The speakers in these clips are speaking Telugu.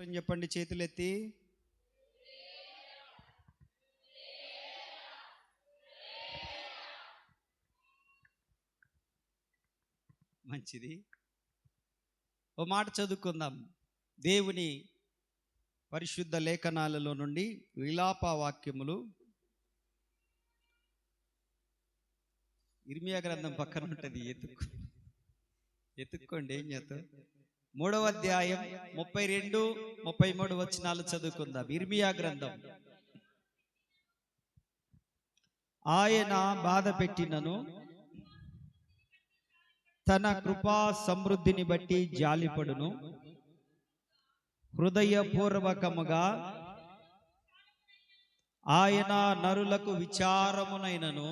స్తోత్రం చెప్పండి చేతులెత్తి. మంచిది. ఓ మాట చదువుకుందాం. దేవుని పరిశుద్ధ లేఖనాలలో నుండి విలాప వాక్యములు. ఇర్మియా గ్రంథం పక్కన ఉంటుంది, ఎత్తుక్కోండి. ఏం చేద్దాం? 3వ అధ్యాయం 32, 33 వచనాలు చదువుకుందాం. ఇర్మియా గ్రంథం. ఆయన బాధ పెట్టినను తన కృపా సమృద్ధిని బట్టి జాలిపడును. హృదయపూర్వకముగా ఆయన నరులకు విచారమునైనను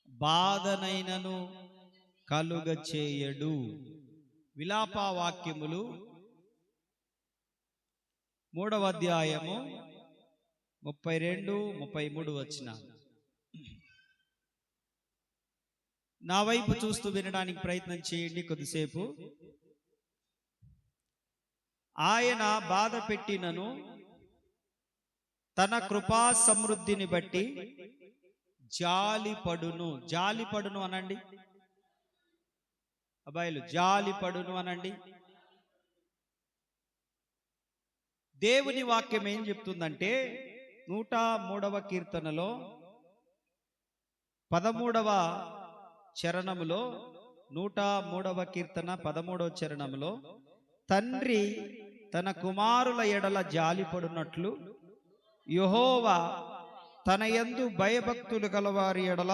బాధనైనను కలుగ చేయడు. విలాప వాక్యములు 3వ అధ్యాయము 32, 33 వచనాలు. నా వైపు చూస్తూ వినడానికి ప్రయత్నం చేయండి కొద్దిసేపు. ఆయన బాధ పెట్టినను తన కృపా సమృద్ధిని బట్టి జాలిపడును. జాలిపడును అనండి అబ్బాయిలు, జాలిపడును అనండి. దేవుని వాక్యం ఏం చెప్తుందంటే 103వ కీర్తనలో 13వ చరణములో, 103వ కీర్తన 13వ చరణములో, తండ్రి తన కుమారుల ఎడల జాలిపడునట్లు యెహోవా తన యందు భయభక్తులు గలవారి ఎడల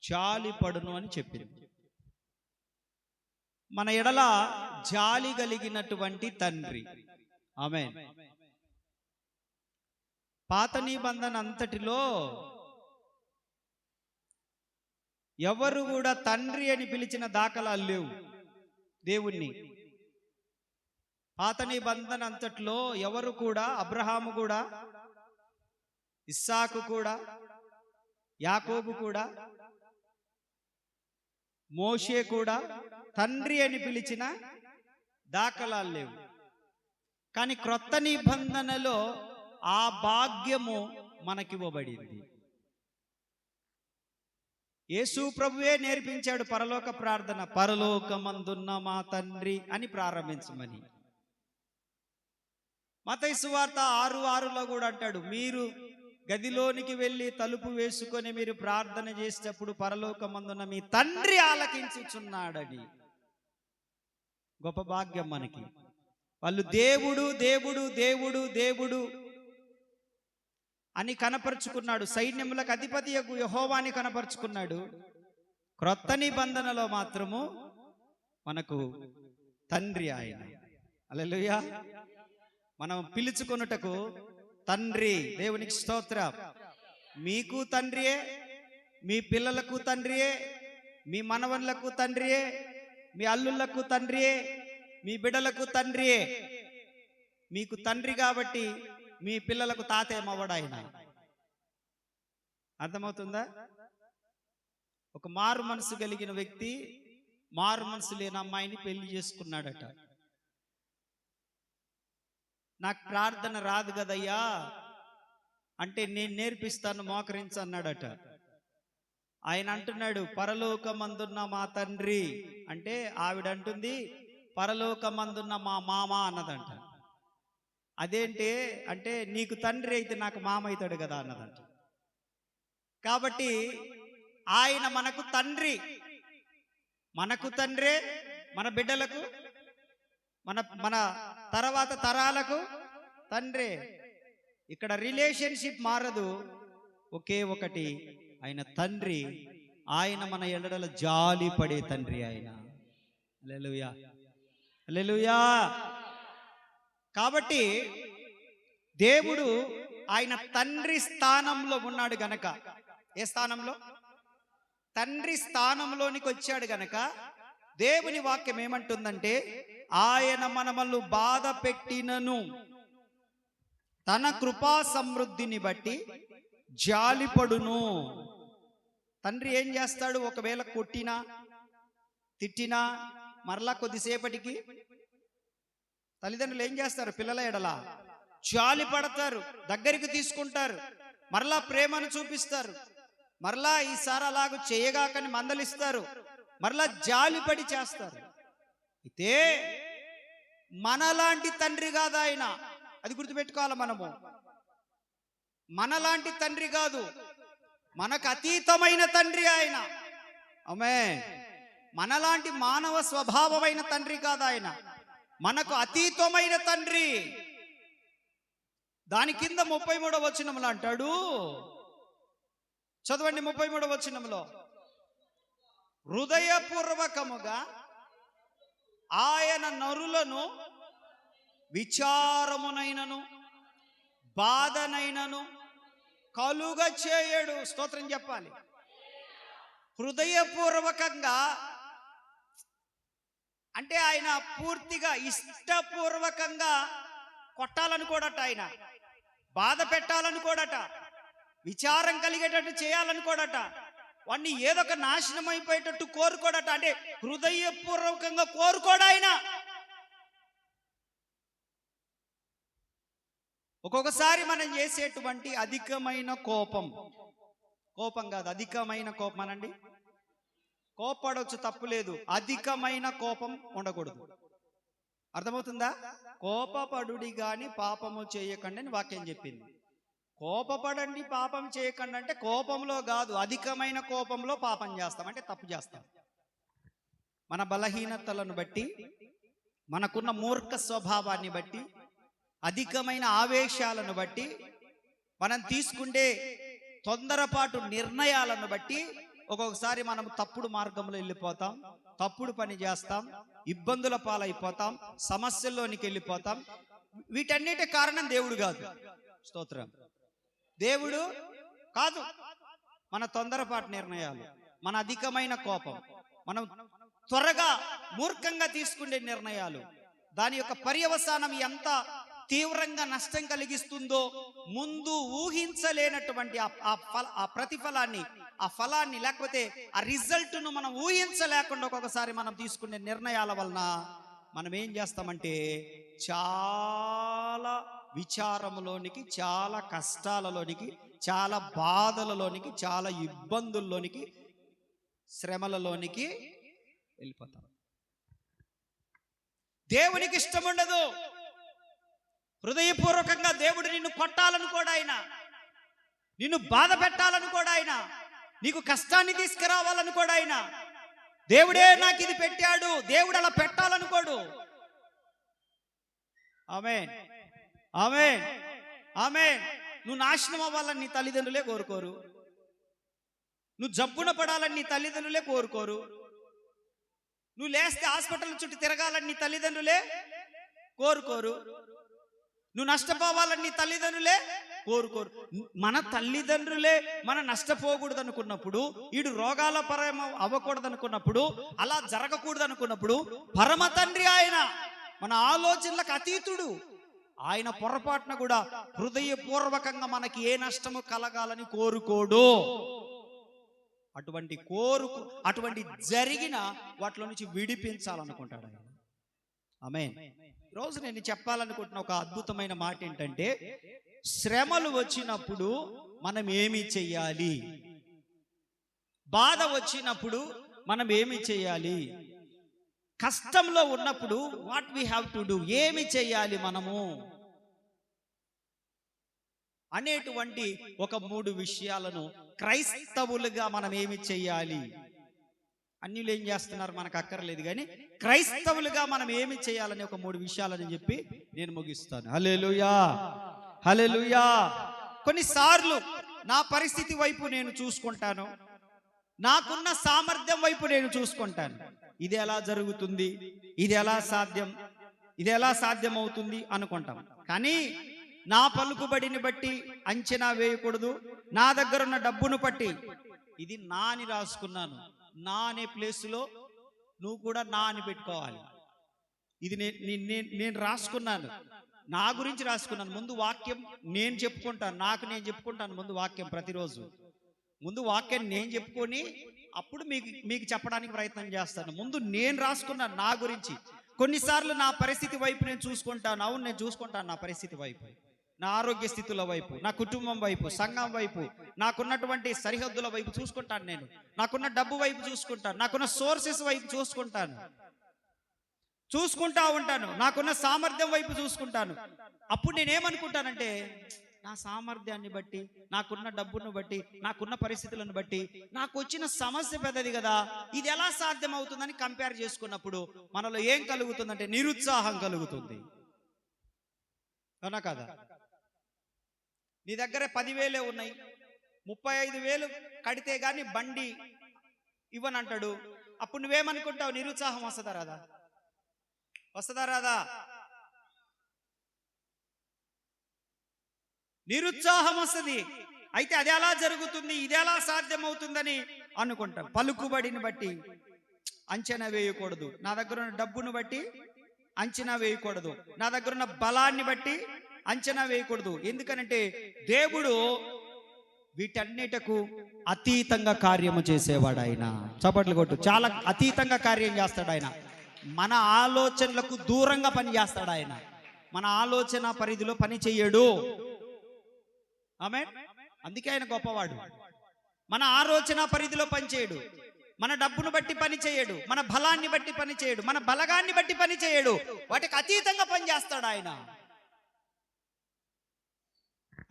జాలిపడును అని చెప్పింది. మన ఎడల జాలి కలిగినటువంటి తండ్రి. ఆమేన్. పాత నిబంధన అంతటిలో ఎవరు కూడా తండ్రి అని పిలిచిన దాఖలాలు లేవు దేవుణ్ణి. పాత నిబంధన అంతట్లో ఎవరు కూడా, అబ్రహాము కూడా, ఇస్సాకు కూడా, యాకోబు కూడా, మోషే కూడా తండ్రి అని పిలిచిన దాఖలాలు లేవు. కానీ క్రొత్త నిబంధనలో ఆ భాగ్యము మనకివ్వబడింది. యేసు ప్రభువే నేర్పించాడు పరలోక ప్రార్థన. పరలోకమందున్న మా తండ్రి అని ప్రారంభించమని. మత్తయి సువార్త 6:6లో కూడా అంటాడు, మీరు గదిలోనికి వెళ్ళి తలుపు వేసుకొని మీరు ప్రార్థన చేసేటప్పుడు పరలోకమందున్న మీ తండ్రి ఆలకించుచున్నాడని. గొప్ప భాగ్యం మనకి. వాళ్ళు దేవుడు దేవుడు దేవుడు దేవుడు అని కనపరుచుకున్నాడు. సైన్యములకు అధిపతి యెహోవాని కనపరుచుకున్నాడు. క్రొత్త నిబంధనలో మాత్రము మనకు తండ్రి ఆయన. హల్లెలూయా. మనం పిలుచుకొనుటకు తండ్రి. దేవునికి స్తోత్రం. మీకు తండ్రియే, మీ పిల్లలకు తండ్రియే, మీ మనవన్లకు తండ్రియే, మీ అల్లుళ్లకు తండ్రియే, మీ బిడ్డలకు తండ్రియే. మీకు తండ్రి కాబట్టి మీ పిల్లలకు తాతేమవ్వడు ఆయన. అర్థమవుతుందా? ఒక మారు మనసు కలిగిన వ్యక్తి మారు మనసు లేని అమ్మాయిని పెళ్లి చేసుకున్నాడట. నాకు ప్రార్థన రాదు కదయ్యా అంటే నేను నేర్పిస్తాను, మోకరించు అన్నాడట. ఆయన అంటున్నాడు, పరలోకమందున్న మా తండ్రి అంటే ఆవిడ అంటుంది, పరలోకమందున్న మా మామ అన్నదంట. అదేంటి అంటే, నీకు తండ్రి అయితే నాకు మామ అవుతాడు కదా అన్నదంట. కాబట్టి ఆయన మనకు తండ్రి. మనకు తండ్రే, మన బిడ్డలకు, మన తర్వాత తరాలకు తండ్రే. ఇక్కడ రిలేషన్షిప్ మారదు, ఒకే ఒకటి, ఆయన తండ్రి. ఆయన మన ఎడల జాలి పడే తండ్రి ఆయన. హల్లెలూయా, హల్లెలూయా. కాబట్టి దేవుడు ఆయన తండ్రి స్థానంలో ఉన్నాడు గనక, ఏ స్థానంలో? తండ్రి స్థానంలోనికి వచ్చాడు గనక దేవుని వాక్యం ఏమంటుందంటే, ఆయన మనమల్ని బాధ పెట్టినను తన కృపా సమృద్ధిని బట్టి జాలిపడును. తండ్రి ఏం చేస్తాడు? ఒకవేళ కొట్టినా తిట్టినా మరలా కొద్దిసేపటికి తల్లిదండ్రులు ఏం చేస్తారు? పిల్లల ఎడల జాలి పడతారు, దగ్గరికి తీసుకుంటారు, మరలా ప్రేమను చూపిస్తారు, మరలా ఈసారి అలాగ చేయగాకని మందలిస్తారు, మరలా జాలిపడి చేస్తారు. అయితే మనలాంటి తండ్రి కాదు ఆయన, అది గుర్తుపెట్టుకోవాలి మనము. మనలాంటి తండ్రి కాదు, మనకు అతీతమైన తండ్రి ఆయన. ఆమేన్. మనలాంటి మానవ స్వభావమైన తండ్రి కాదు ఆయన, మనకు అతీతమైన తండ్రి. దాని కింద 33వ వచనంలో అంటాడు, చదవండి 33వ వచనంలో, హృదయపూర్వకముగా ఆయన నరులను విచారమునైనను బాధనైనను కలుగ చేయడు. స్తోత్రం చెప్పాలి. హృదయపూర్వకంగా అంటే ఆయన పూర్తిగా ఇష్టపూర్వకంగా కొట్టాలనుకోడట, ఆయన బాధ పెట్టాలనుకోడట, విచారం కలిగేటట్టు చేయాలనుకోడట, వాడిని ఏదో ఒక నాశనం అయిపోయేటట్టు కోరుకోడట. అంటే హృదయపూర్వకంగా కోరుకోడు ఆయన. ఒక్కొక్కసారి మనం చేసేటువంటి అధికమైన కోపం కాదు, అధికమైన కోపం అనండి. కోపడవచ్చు, తప్పులేదు, అధికమైన కోపం ఉండకూడదు. అర్థమవుతుందా? కోపపడుడి గాని పాపము చేయకండి అని వాక్యం చెప్పింది. కోపపడండి పాపం చేయకండి అంటే కోపంలో కాదు, అధికమైన కోపంలో పాపం చేస్తాం, అంటే తప్పు చేస్తాం. మన బలహీనతలను బట్టి, మనకున్న మూర్ఖ స్వభావాన్ని బట్టి, అధికమైన ఆవేశాలను బట్టి, మనం తీసుకుంటే తొందరపాటు నిర్ణయాలను బట్టి ఒక్కొక్కసారి మనం తప్పుడు మార్గంలో వెళ్ళిపోతాం, తప్పుడు పని చేస్తాం, ఇబ్బందుల పాలైపోతాం, సమస్యల్లోనికి వెళ్ళిపోతాం. వీటన్నిటి కారణం దేవుడు కాదు. స్తోత్రం. దేవుడు కాదు, మన తొందరపాటు నిర్ణయాలు, మన అధికమైన కోపం, మనం త్వరగా మూర్ఖంగా తీసుకునే నిర్ణయాలు, దాని యొక్క పర్యవసానం ఎంత తీవ్రంగా నష్టం కలిగిస్తుందో ముందు ఊహించలేనటువంటి ఆ ప్రతిఫలాన్ని, ఆ ఫలాన్ని, లేకపోతే ఆ రిజల్ట్ను మనం ఊహించలేకుండా ఒక్కొక్కసారి మనం తీసుకునే నిర్ణయాల వలన మనం ఏం చేస్తామంటే చాలా విచారములోనికి, చాలా కష్టాలలోనికి, చాలా బాధలలోనికి, చాలా ఇబ్బందుల్లోనికి, శ్రమలలోనికి వెళ్ళిపోతాం. దేవునికి ఇష్టం ఉండదు. హృదయపూర్వకంగా దేవుడు నిన్ను కొట్టాలనుకోడు ఆయన, నిన్ను బాధ పెట్టాలనుకోడు ఆయన, నీకు కష్టాన్ని తీసుకురావాలనుకోడు ఆయన. దేవుడే నాకు ఇది పెట్టాడు, దేవుడు అలా పెట్టాలనుకోడు. ఆమేన్, ఆమేన్, ఆమేన్. నువ్వు నాశనం అవ్వాలని నీ తల్లిదండ్రులే కోరుకోరు, నువ్వు జబ్బున పడాలని నీ తల్లిదండ్రులే కోరుకోరు, నువ్వు లేస్తే హాస్పిటల్ చుట్టూ తిరగాలని నీ తల్లిదండ్రులే కోరుకోరు, నువ్వు నష్టపోవాలని నీ తల్లిదండ్రులే కోరుకోరు. మన తల్లిదండ్రులే మన నష్టపోకూడదు అనుకున్నప్పుడు, ఈడు రోగాల పరమ అవ్వకూడదు అనుకున్నప్పుడు, అలా జరగకూడదు అనుకున్నప్పుడు, పరమ తండ్రి ఆయన, మన ఆలోచనలకు అతీతుడు, ఆయన పొరపాటున కూడా హృదయపూర్వకంగా మనకి ఏ నష్టము కలగాలని కోరుకోడు. అటువంటి జరిగిన వాటిలో నుంచి విడిపించాలనుకుంటాడు ఆయన. ఆమేన్. ఈరోజు నేను చెప్పాలనుకుంటున్న ఒక అద్భుతమైన మాట ఏంటంటే, శ్రమలు వచ్చినప్పుడు మనం ఏమి చెయ్యాలి, బాధ వచ్చినప్పుడు మనం ఏమి చెయ్యాలి, కష్టంలో ఉన్నప్పుడు what we have to do, ఏమి చెయ్యాలి మనము అనేటువంటి ఒక 3 విషయాలను క్రైస్తవులుగా మనం ఏమి చెయ్యాలి. అన్యులు ఏం చేస్తున్నారు మనకు అక్కర్లేదు, కానీ క్రైస్తవులుగా మనం ఏమి చేయాలని ఒక 3 విషయాలని చెప్పి నేను ముగిస్తాను. హల్లెలూయా, హల్లెలూయా. కొన్నిసార్లు నా పరిస్థితి వైపు నేను చూసుకుంటాను, నాకున్న సామర్థ్యం వైపు నేను చూసుకుంటాను. ఇది ఎలా జరుగుతుంది, ఇది ఎలా సాధ్యం అవుతుంది అనుకుంటాం. కానీ నా పలుకుబడిని బట్టి అంచనా వేయకూడదు, నా దగ్గర ఉన్న డబ్బును బట్టి ఇది నా అని రాసుకున్నాను, నా అనే ప్లేస్లో నువ్వు కూడా నా అని పెట్టుకోవాలి. ఇది నేను రాసుకున్నాను, నా గురించి రాసుకున్నాను. ముందు వాక్యం నేను చెప్పుకుంటాను, నేను చెప్పుకుంటాను ముందు వాక్యం. ప్రతిరోజు ముందు వాక్యాన్ని నేను చెప్పుకొని అప్పుడు మీకు చెప్పడానికి ప్రయత్నం చేస్తాను. ముందు నేను రాసుకున్నాను నా గురించి, కొన్నిసార్లు నా పరిస్థితి వైపు నేను చూసుకుంటాను. అవును, నేను చూసుకుంటాను నా పరిస్థితి వైపు, నా ఆరోగ్య స్థితుల వైపు, నా కుటుంబం వైపు, సంఘం వైపు, నాకున్నటువంటి సరిహద్దుల వైపు చూసుకుంటాను. నేను నాకున్న డబ్బు వైపు చూసుకుంటాను, నాకున్న సోర్సెస్ వైపు చూసుకుంటా ఉంటాను, నాకున్న సామర్థ్యం వైపు చూసుకుంటాను. అప్పుడు నేనేమనుకుంటానంటే, నా సామర్థ్యాన్ని బట్టి, నాకున్న డబ్బును బట్టి, నాకున్న పరిస్థితులను బట్టి నాకు వచ్చిన సమస్య పెద్దది కదా, ఇది ఎలా సాధ్యం అవుతుందని కంపేర్ చేసుకున్నప్పుడు మనలో ఏం కలుగుతుందంటే నిరుత్సాహం కలుగుతుంది. అవునా కదా? నీ దగ్గర 10,000 ఉన్నాయి, 35,000 కడితే గాని బండి ఇవ్వనంటాడు. అప్పుడు నువ్వేమనుకుంటావు? నిరుత్సాహం వస్తుందా రాదా? నిరుత్సాహం వస్తుంది. అయితే అది ఎలా జరుగుతుంది, ఇది ఎలా సాధ్యం అవుతుందని అనుకుంటాం. పలుకుబడిని బట్టి అంచనా వేయకూడదు, నా దగ్గర ఉన్న డబ్బును బట్టి అంచనా వేయకూడదు, నా దగ్గర ఉన్న బలాన్ని బట్టి అంచనా వేయకూడదు. ఎందుకనంటే దేవుడు వీటన్నిటకు అతీతంగా కార్యము చేసేవాడు ఆయన. చప్పట్లు కొట్టు. చాలా అతీతంగా కార్యం చేస్తాడు ఆయన. మన ఆలోచనలకు దూరంగా పని చేస్తాడు ఆయన. మన ఆలోచన పరిధిలో పని చెయ్యడు. ఆమేన్. అందుకే ఆయన గొప్పవాడు. మన ఆలోచన పరిధిలో పని చేయడు, మన డబ్బును బట్టి పని చేయడు, మన బలాన్ని బట్టి పని చేయడు, మన బలగాన్ని బట్టి పని చేయడు. వాటికి అతీతంగా పని చేస్తాడు ఆయన.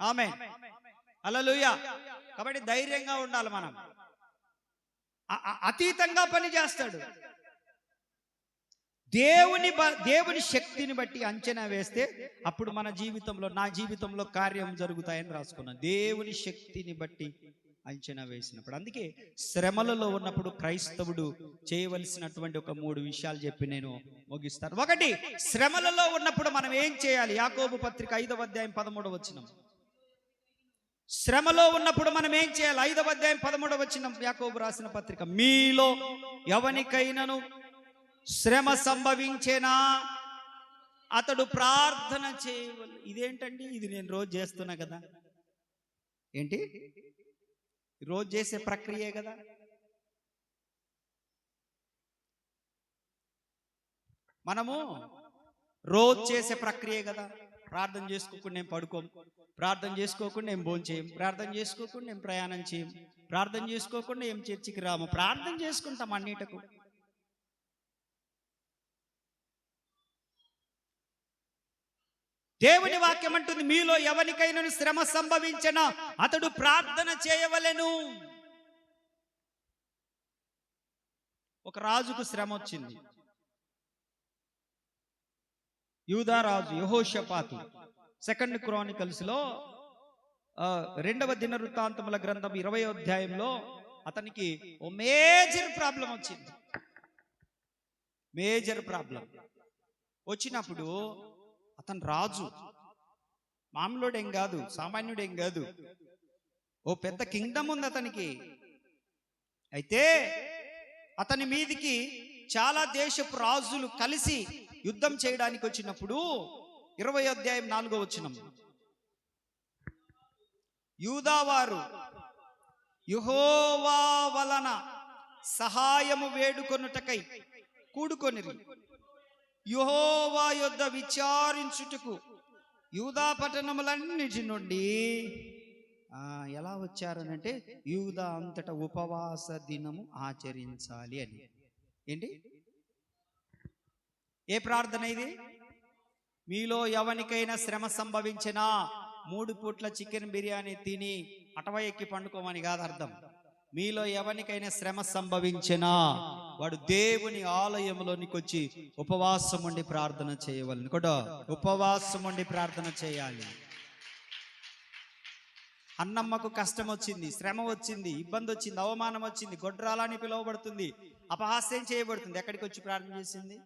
ఆమేన్. హల్లెలూయా. కాబట్టి ధైర్యంగా ఉండాలి మనం. అతీతంగా పని చేస్తాడు. దేవుని శక్తిని బట్టి అంచనా వేస్తే అప్పుడు మన జీవితంలో, నా జీవితంలో కార్యం జరుగుతాయని రాసుకున్నాను. దేవుని శక్తిని బట్టి అంచనా వేసినప్పుడు. అందుకే శ్రమలలో ఉన్నప్పుడు క్రైస్తవుడు చేయవలసినటువంటి ఒక 3 విషయాలు చెప్పి నేను ముగిస్తాను. 1, శ్రమలలో ఉన్నప్పుడు మనం ఏం చేయాలి? యాకోబు పత్రిక 5వ అధ్యాయం 13వ వచనం. శ్రమలో ఉన్నప్పుడు మనం ఏం చేయాలి? 5వ అధ్యాయం 13వ వచనం యాకోబు రాసిన పత్రిక. మీలో ఎవనికైనాను శ్రమ సంభవించేనా అతడు ప్రార్థన చేయవలెను. ఇదేంటండి? ఇది నేను రోజు చేస్తున్నా కదా. ఏంటి? రోజు చేసే ప్రక్రియే కదా. మనము రోజు చేసే ప్రక్రియ కదా. ప్రార్థన చేసుకోకుండా నేను పడుకోం, ప్రార్థన చేసుకోకుండా నేను భోజనం చేయం, ప్రార్థన చేసుకోకుండా నేను ప్రయాణం చేయం, ప్రార్థన చేసుకోకుండా ఏం చర్చికి రాము. ప్రార్థన చేసుకుంటాం అన్నిటకు. దేవుని వాక్యం అంటుంది, మీలో ఎవరికైనా శ్రమ సంభవించినా అతడు ప్రార్థన చేయవలెను. ఒక రాజుకు శ్రమ వచ్చింది. యూదా రాజు యెహోషాపాతు. 2 క్రానికల్స్ లో 2వ దినవృత్తాంతముల గ్రంథం 20వ అధ్యాయంలో అతనికి ఓ మేజర్ ప్రాబ్లం వచ్చింది. మేజర్ ప్రాబ్లం వచ్చినప్పుడు అతను రాజు, మామూలుడేం కాదు, సామాన్యుడేం కాదు. ఓ పెద్ద కింగ్డమ్ ఉంది అతనికి. అయితే అతని మీదికి చాలా దేశపు రాజులు కలిసి యుద్ధం చేయడానికి వచ్చినప్పుడు 20వ అధ్యాయం 4వ వచనం, యూదావారు యెహోవా వలన సహాయము వేడుకొనుటకై కూడుకొనిరి. యెహోవా యొద్ద విచారించుటకు యూదా పట్టణములన్నిటి నుండి ఎలా వచ్చారనంటే యూదా అంతటా ఉపవాస దినము ఆచరించాలి అని. ఏంటి? ఏ ప్రార్థన ఇది? మీలో ఎవరికైనా శ్రమ సంభవించినా 3 పూట్ల చికెన్ బిర్యానీ తిని అటవ ఎక్కి పండుకోమని కాదు అర్థం. మీలో ఎవరికైనా శ్రమ సంభవించినా వాడు దేవుని ఆలయంలోనికి వచ్చి ఉపవాసం ఉండి ప్రార్థన చేయవలని కూడా. ఉపవాసం ఉండి ప్రార్థన చేయాలి. అన్నమ్మకు కష్టం వచ్చింది, శ్రమ వచ్చింది, ఇబ్బంది వచ్చింది, అవమానం వచ్చింది, గొడ్రాలని పిలువబడుతుంది, అపహాస్యం చేయబడుతుంది. ఎక్కడికి వచ్చి ప్రార్థన చేసింది?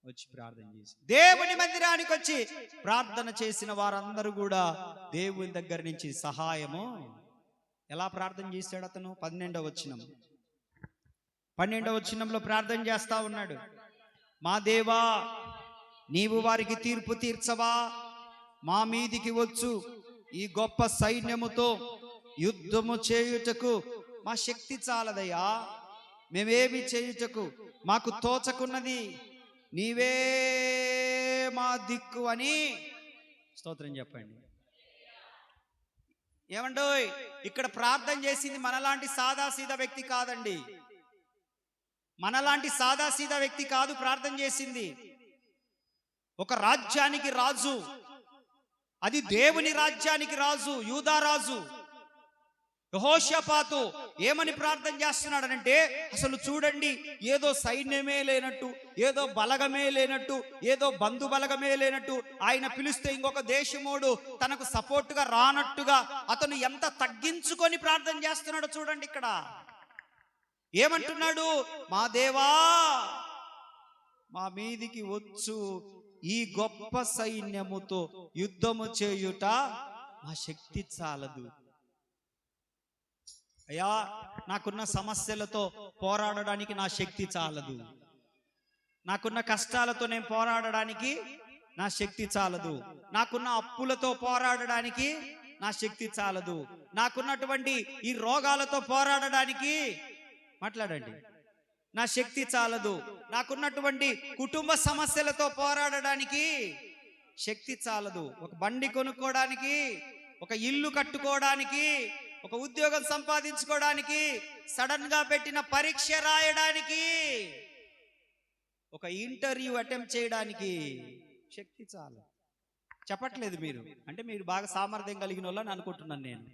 వచ్చి ప్రార్థన చేసి దేవుని మందిరానికి వచ్చి ప్రార్థన చేసిన వారందరూ కూడా దేవుని దగ్గర నుంచి సహాయము. ఎలా ప్రార్థన చేశాడు అతను? 12వ వచనంలో ప్రార్థన చేస్తా ఉన్నాడు. మా దేవా, నీవు వారికి తీర్పు తీర్చవా? మా మీదికి వచ్చు ఈ గొప్ప సైన్యముతో యుద్ధము చేయుటకు మా శక్తి చాలదయ్యా. మేమేమి చేయుటకు మాకు తోచకున్నది. నీవే మా దిక్కు అని స్తోత్రం చెప్పండి. ఏమండోయ్, ఇక్కడ ప్రార్థన చేసింది మనలాంటి సాదాసీదా వ్యక్తి కాదండి. మనలాంటి సాదాసీదా వ్యక్తి కాదు ప్రార్థన చేసింది. ఒక రాజ్యానికి రాజు, అది దేవుని రాజ్యానికి రాజు, యూదా రాజు యెహోషాపాతు ఏమని ప్రార్థన చేస్తున్నాడనంటే, అసలు చూడండి, ఏదో సైన్యమే లేనట్టు, ఏదో బలగమే లేనట్టు, ఏదో బంధు బలగమే లేనట్టు, ఆయన పిలిస్తే ఇంకొక దేశమోడు తనకు సపోర్టుగా రానట్టుగా అతను ఎంత తగ్గించుకొని ప్రార్థన చేస్తున్నాడో చూడండి. ఇక్కడ ఏమంటున్నాడు? మా దేవా, మా మీదికి వచ్చు ఈ గొప్ప సైన్యముతో యుద్ధము చేయుట మా శక్తి చాలదు. అయ్యా, నాకున్న సమస్యలతో పోరాడడానికి నా శక్తి చాలదు. నాకున్న కష్టాలతో నేను పోరాడడానికి నా శక్తి చాలదు. నాకున్న అప్పులతో పోరాడడానికి నా శక్తి చాలదు. నాకున్నటువంటి ఈ రోగాలతో పోరాడడానికి మాట్లాడండి నా శక్తి చాలదు. నాకున్నటువంటి కుటుంబ సమస్యలతో పోరాడడానికి శక్తి చాలదు. ఒక బండి కొనుక్కోవడానికి, ఒక ఇల్లు కట్టుకోవడానికి, ఒక ఉద్యోగం సంపాదించుకోవడానికి, సడన్ గా పెట్టిన పరీక్ష రాయడానికి, ఒక ఇంటర్వ్యూ అటెంప్ట్ చేయడానికి శక్తి చాలు. చెప్పట్లేదు మీరు, అంటే మీరు బాగా సామర్థ్యం కలిగిన వాళ్ళని అనుకుంటున్నాను నేను.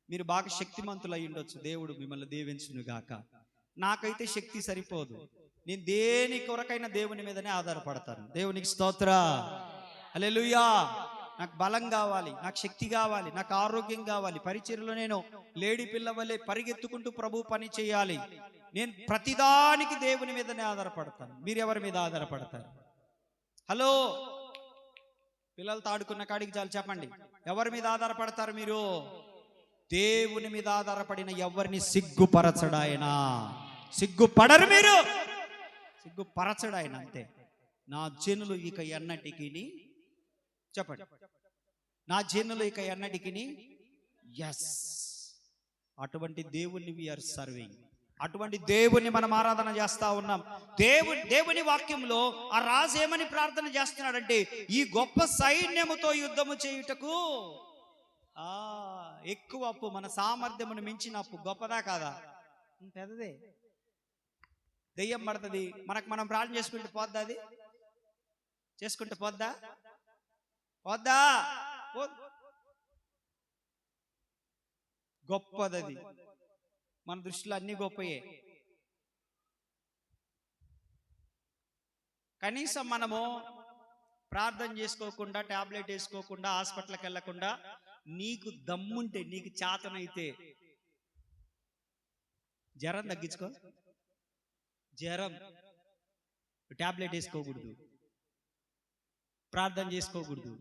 మీరు బాగా శక్తిమంతులు అయి ఉండొచ్చు. దేవుడు మిమ్మల్ని దీవించును గాక. నాకైతే శక్తి సరిపోదు. నేను దేని కొరకైనా దేవుని మీదనే ఆధారపడతాను. దేవునికి స్తోత్ర, హల్లెలూయా. నాకు బలం కావాలి, నాకు శక్తి కావాలి, నాకు ఆరోగ్యం కావాలి. పరిచర్యలో నేను లేడీ పిల్ల వల్లే పరిగెత్తుకుంటూ ప్రభు పని చేయాలి. నేను ప్రతిదానికి దేవుని మీదనే ఆధారపడతాను. మీరు ఎవరి మీద ఆధారపడతారు? హలో, పిల్లలతో ఆడుకున్న కాడికి చాలు చెప్పండి, ఎవరి మీద ఆధారపడతారు మీరు? దేవుని మీద ఆధారపడిన ఎవరిని సిగ్గుపరచడాయన. సిగ్గుపడరు మీరు, సిగ్గుపరచడాయన అంతే. నా జనులు ఇక ఎన్నటికి, చెప్పండి, నా జనులు ఇక ఎన్నటికి. ఎస్, అటువంటి దేవుణ్ణి వీఆర్ సర్వింగ్. అటువంటి దేవుణ్ణి మనం ఆరాధన చేస్తా ఉన్నాం. దేవుని వాక్యంలో ఆ రాజు ఏమని ప్రార్థన చేస్తున్నాడంటే, ఈ గొప్ప సైన్యముతో యుద్ధము చేయుటకు ఎక్కువ అప్పు, మన సామర్థ్యమును మించిన అప్పు. గొప్పదా కాదా? పెద్దదే. దెయ్యం పడుతుంది మనకు. మనం ప్రార్థన చేసుకుంటే పోద్దా? అది చేసుకుంటే పోద్దా? పోద్దా? గొప్పదది. మన దృష్టిలో అన్ని గొప్పయే. కనీసం మనము ప్రార్థన చేసుకోకుండా, టాబ్లెట్ వేసుకోకుండా, హాస్పిటల్కి వెళ్ళకుండా, నీకు దమ్ముంటే, నీకు చేతనైతే జ్వరం తగ్గించుకో. జ్వరం టాబ్లెట్ వేసుకోకూడదు, ప్రార్థన చేసుకోకూడదు.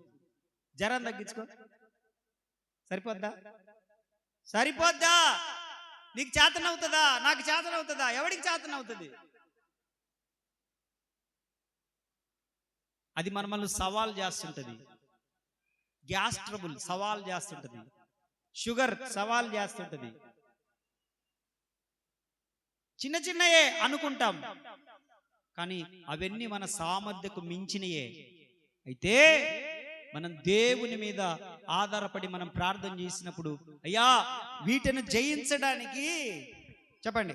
జ్వరం తగ్గించుకో. సరిపోద్దా? సరిపోద్దా? నీకు చేతనవుతుందా? నాకు చేతనవుతుందా? ఎవరికి చేతనవుతుంది? అది మనల్ని సవాల్ చేస్తుంటది. గ్యాస్ ట్రబుల్ సవాల్ చేస్తుంటది, షుగర్ సవాల్ చేస్తుంటది. చిన్న చిన్నయే అనుకుంటాం, కానీ అవన్నీ మన సామర్థ్యకు మించినయే. అయితే మనం దేవుని మీద ఆధారపడి మనం ప్రార్థన చేసినప్పుడు, అయ్యా వీటిని జయించడానికి, చెప్పండి,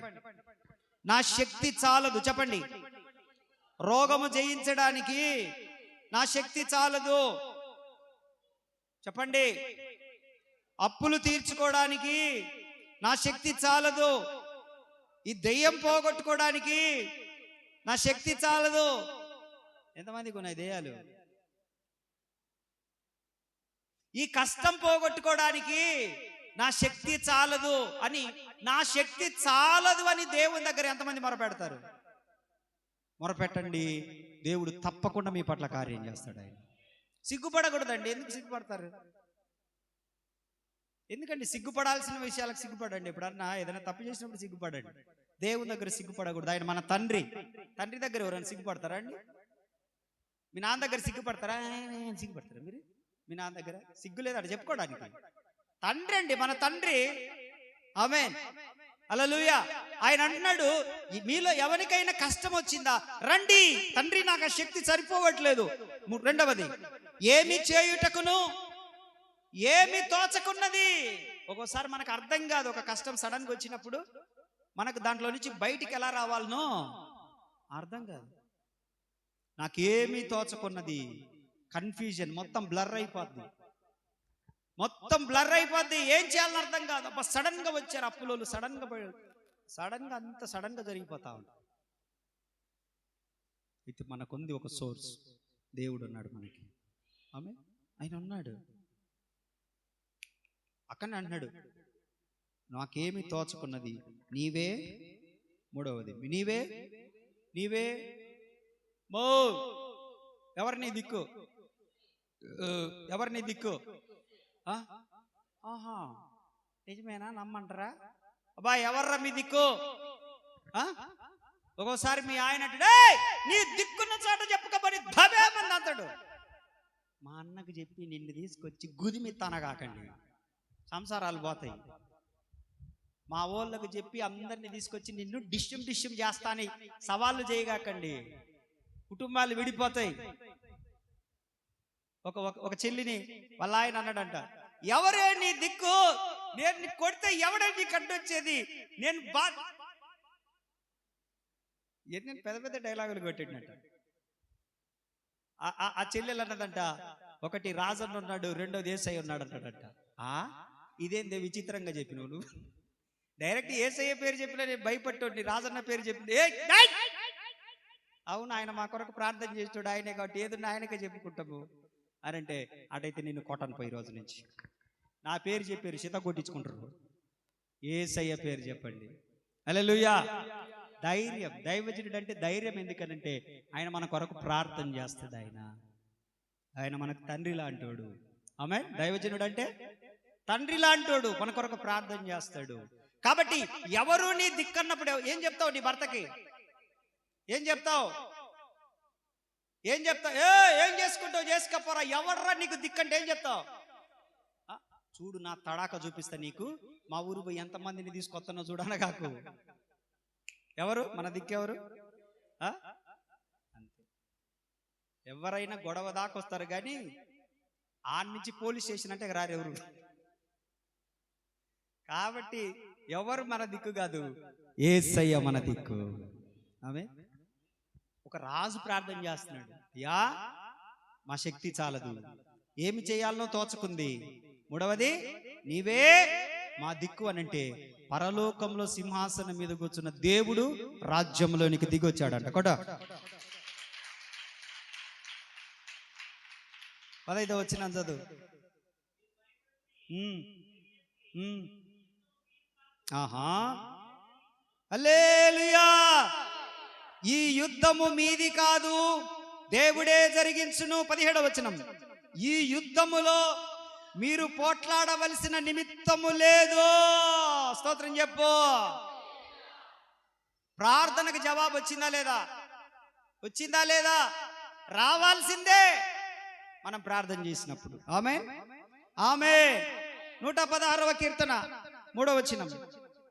నా శక్తి చాలదు. చెప్పండి, రోగము జయించడానికి నా శక్తి చాలదు. చెప్పండి, అప్పులు తీర్చుకోవడానికి నా శక్తి చాలదు. ఈ దెయ్యం పోగొట్టుకోవడానికి నా శక్తి చాలదు. ఎంతమందికి ఉన్నాయి దెయ్యాలు? ఈ కష్టం పోగొట్టుకోవడానికి నా శక్తి చాలదు అని, నా శక్తి చాలదు అని దేవుని దగ్గర ఎంతమంది మొరపెడతారు? మొరపెట్టండి, దేవుడు తప్పకుండా మీ పట్ల కార్యం చేస్తాడు. ఆయన సిగ్గుపడకూడదండి. ఎందుకు సిగ్గుపడతారు? ఎందుకండి సిగ్గుపడాల్సిన విషయాలకు సిగ్గుపడండి. ఎప్పుడన్నా ఏదైనా తప్పు చేసినప్పుడు సిగ్గుపడండి. దేవుని దగ్గర సిగ్గుపడకూడదు. ఆయన మన తండ్రి. తండ్రి దగ్గర ఎవరైనా సిగ్గుపడతారా అండి? మీ నాన్న దగ్గర సిగ్గుపడతారా? సిగ్గుపడతారా మీరు? మీ నాన్న దగ్గర సిగ్గు లేదంటే చెప్పుకోవడానికి. తండ్రి అండి, మన తండ్రి. ఆమేన్. హల్లెలూయా. ఆయన అంటున్నాడు, మీలో ఎవరికైనా కష్టం వచ్చిందా రండి, తండ్రి నాకు ఆ శక్తి సరిపోవట్లేదు. రెండవది, ఏమి చేయుటకును ఏమి తోచకున్నది. ఒక్కోసారి మనకు అర్థం కాదు, ఒక కష్టం సడన్గా వచ్చినప్పుడు మనకు దాంట్లో నుంచి బయటికి ఎలా రావాలనో అర్థం కాదు. నాకేమీ తోచకున్నది, కన్ఫ్యూజన్, మొత్తం బ్లర్ అయిపోద్ది, ఏం చేయాలని అర్థం కాదు. అబ్బా సడన్ గా వచ్చారు అప్పులోళ్ళు, సడన్ గా అంత సడన్ గా జరిగిపోతా ఉంటారు. అయితే మనకుంది ఒక సోర్స్, దేవుడు ఉన్నాడు మనకి. ఆమె ఆయన ఉన్నాడు. అక్కడ అంటున్నాడు, నాకేమి తోచుకున్నది నీవే. మూడవది, నీవే మో. ఎవరిని దిక్కు? ఆహా నిజమేనా, నమ్మంటారా? అబ్బా ఎవర్రా మీ దిక్కు? ఒక్కోసారి మీ ఆయన నీ దిక్కున్న చోట చెప్పుకోబడి భవేమని అంటాడు. మా అన్నకు చెప్పి నిన్ను తీసుకొచ్చి గుదిమి తనగాకండి, సంసారాలు పోతాయి. మా వాళ్ళకు చెప్పి అందరిని తీసుకొచ్చి నిన్ను డిష్యం చేస్తాని సవాళ్ళు చేయగాకండి, కుటుంబాలు విడిపోతాయి. ఒక చెల్లిని వాళ్ళ ఆయన అన్నాడంట, ఎవరే నీ దిక్కు? నేను నీ కొడితే ఎవడే నీకు అడ్డొచ్చేది? నేను పెద్ద డైలాగులు కొట్టినట్ట. ఆ చెల్లెలు అన్నదంట, ఒకటి రాజన్న ఉన్నాడు, రెండోది ఏసయ్య ఉన్నాడు అంటాడంట. ఇదేందే విచిత్రంగా చెప్పినావు నువ్వు? డైరెక్ట్ ఏసయ్య పేరు చెప్పినా నేను భయపట్టోడిని, రాజన్న పేరు చెప్పిన అవును ఆయన మా కొరకు ప్రార్థన చేస్తాడు, ఆయనే కాబట్టి ఏదన్నా ఆయనకే చెప్పుకుంటాము అని అంటే, అటైతే నిన్ను కొట్టను పోయి రోజు నుంచి. నా పేరు చెప్పారు, సీత కొట్టించుకుంటారు. ఏసయ్య పేరు చెప్పండి. హల్లెలూయా. ధైర్యం, దైవజనుడు అంటే ధైర్యం. ఎందుకనంటే ఆయన మన కొరకు ప్రార్థన చేస్తాడు. ఆయన మనకు తండ్రి లాంటోడు. ఆమేన్. దైవజనుడు అంటే తండ్రి లాంటోడు, మన కొరకు ప్రార్థన చేస్తాడు. కాబట్టి ఎవరు నీ దిక్కన్నప్పుడు ఏం చెప్తావు? నీ భర్తకి ఏం చెప్తావు? ఏం చేసుకుంటావు? చేసుకోపోరా, ఎవర్రా నీకు దిక్కంటే ఏం చెప్తావు? చూడు నా తడాక చూపిస్తా నీకు, మా ఊరు పోయి ఎంతమందిని తీసుకొస్తానో చూడన కాకు. ఎవరు మన దిక్కెవరు? అంతే. ఎవరైనా గొడవ దాకొస్తారు కానీ ఆడి నుంచి పోలీస్ స్టేషన్ అంటే రారు ఎవరు. కాబట్టి ఎవరు మన దిక్కు కాదు, యేసయ్య మన దిక్కు. ఆమె ఒక రాజు ప్రార్థన చేస్తున్నాడు, అయ్యా మా శక్తి చాలదు, ఏమి చేయాలనో తోచుకుంది. మూడవది, నీవే మా దిక్కు అనంటే పరలోకంలో సింహాసనం మీద కూర్చున్న దేవుడు రాజ్యంలోనికి దిగొచ్చాడంట. కొట 15వ వచనం చదువు. ఆహా హల్లెలూయా. ఈ యుద్ధము మీది కాదు, దేవుడే జరిగించును. 17వ వచనం, ఈ యుద్ధములో మీరు పోట్లాడవలసిన నిమిత్తము లేదు. స్తోత్రం చెప్పు. ప్రార్థనకు జవాబు వచ్చిందా లేదా? రావాల్సిందే మనం ప్రార్థన చేసినప్పుడు. ఆమేన్. 116వ కీర్తన 3వ వచనం.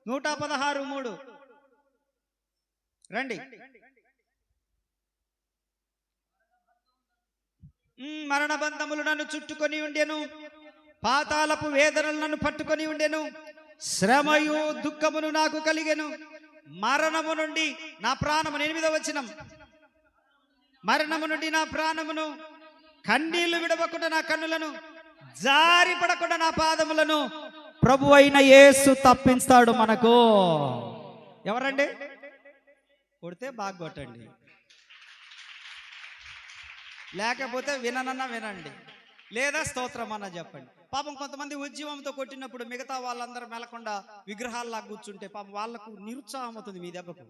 116:3 రండి. మరణ బంధములు నన్ను చుట్టుకొని ఉండెను, పాతాళపు వేదనలు నన్ను పట్టుకొని ఉండెను, శ్రమయు దుఃఖమును నాకు కలిగెను, మరణము నుండి నా ప్రాణమును. 8వ వచనం, మరణము నుండి నా ప్రాణమును, కన్నీళ్లు విడవకుండా నా కన్నులను, జారి పడకుండా నా పాదములను ప్రభు అయిన యేసు తప్పిస్తాడు మనకు. ఎవరండి? కొడితే బాగా కొట్టండి, లేకపోతే వినండి, లేదా స్తోత్రం అన్న చెప్పండి. పాపం కొంతమంది ఉద్యమంతో కొట్టినప్పుడు మిగతా వాళ్ళందరూ మెలకుండా విగ్రహాల్లా కూర్చుంటే పాపం వాళ్ళకు నిరుత్సాహం అవుతుంది, మీ దెబ్బకు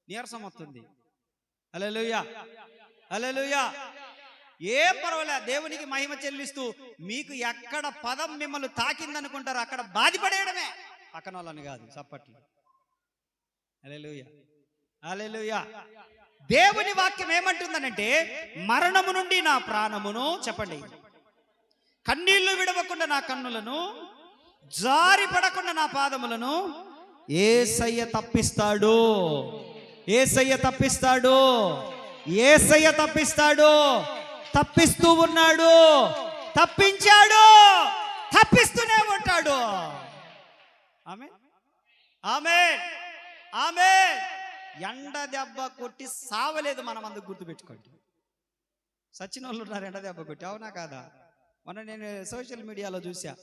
నీరసం అవుతుంది. హల్లెలూయా, హల్లెలూయా. ఏం పర్వాలేదు, దేవునికి మహిమ చెల్లిస్తూ మీకు ఎక్కడ పదం మిమ్మల్ని తాకిందనుకుంటారో అక్కడ బాధపడేయడమే, పక్కన వాళ్ళని కాదు. చప్పట్లు. హల్లెలూయా, హల్లెలూయా. దేవుని వాక్యం ఏమంటుందనంటే, మరణము నుండి నా ప్రాణమును, చెప్పండి, కన్నీళ్లు విడవకుండా నా కన్నులను, జారి పడకుండా నా పాదములను, యేసయ్య తప్పిస్తాడు, యేసయ్య తప్పిస్తాడు, యేసయ్య తప్పిస్తాడు. తప్పిస్తూ ఉన్నాడు, తప్పించాడు, తప్పిస్తూనే ఉంటాడు. ఆమేన్, ఆమేన్, ఆమేన్. ఎండ దెబ్బ కొట్టి సావలేదు. మనం అందుకు గుర్తుపెట్టుకోండి. సచిన వాళ్ళు ఉన్నారు ఎండ దెబ్బ కొట్టి, అవునా కాదా? మొన్న నేను సోషల్ మీడియాలో చూసా,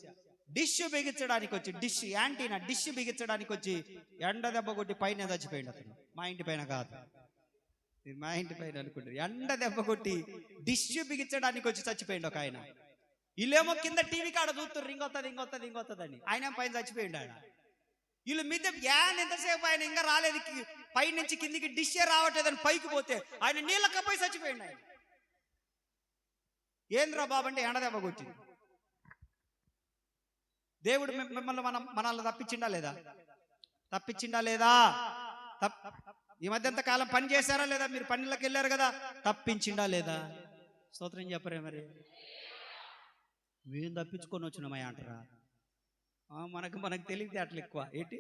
డిష్ బిగించడానికి వచ్చి, డిష్ యాంటీనా డిష్ బిగించడానికి వచ్చి ఎండ దెబ్బ కొట్టి పైన చచ్చిపోయింది అతను. మా ఇంటి పైన కాదు, మా ఇంటి పైన అనుకుంటారు. ఎండ దెబ్బ కొట్టి డిష్ బిగించడానికి వచ్చి చచ్చిపోయింది ఒక ఆయన. వీళ్ళేమో కింద టీవీ కాడ చూస్తారు, ఇంకొత్తది ఇంకొత్తది ఇంకొత్తది అని. ఆయన పైన చచ్చిపోయిండు. ఆయన వీళ్ళు మీద యాన్ ఎంతసేపు ఆయన ఇంకా రాలేదు, పై నుంచి కిందికి డిష్ రావట్లేదని పైకి పోతే ఆయన నీళ్ళకపోయి చచ్చిపోయిండు. ఆయన ఏంద్రా బాబు అంటే ఎండ దెబ్బ కొట్టింది. దేవుడు మిమ్మల్ని మనల్ని తప్పించిండా లేదా? తప్పించిండా లేదా? ఈ మధ్యంత కాలం పని చేశారా లేదా? మీరు పనులకు వెళ్ళారు కదా, తప్పించిండా లేదా? స్తోత్రం చెప్పరే మరి. మేము తప్పించుకొని వచ్చినామయ్యా అంటారా? మనకు తెలియదు అట్లా ఎక్కువ ఏంటి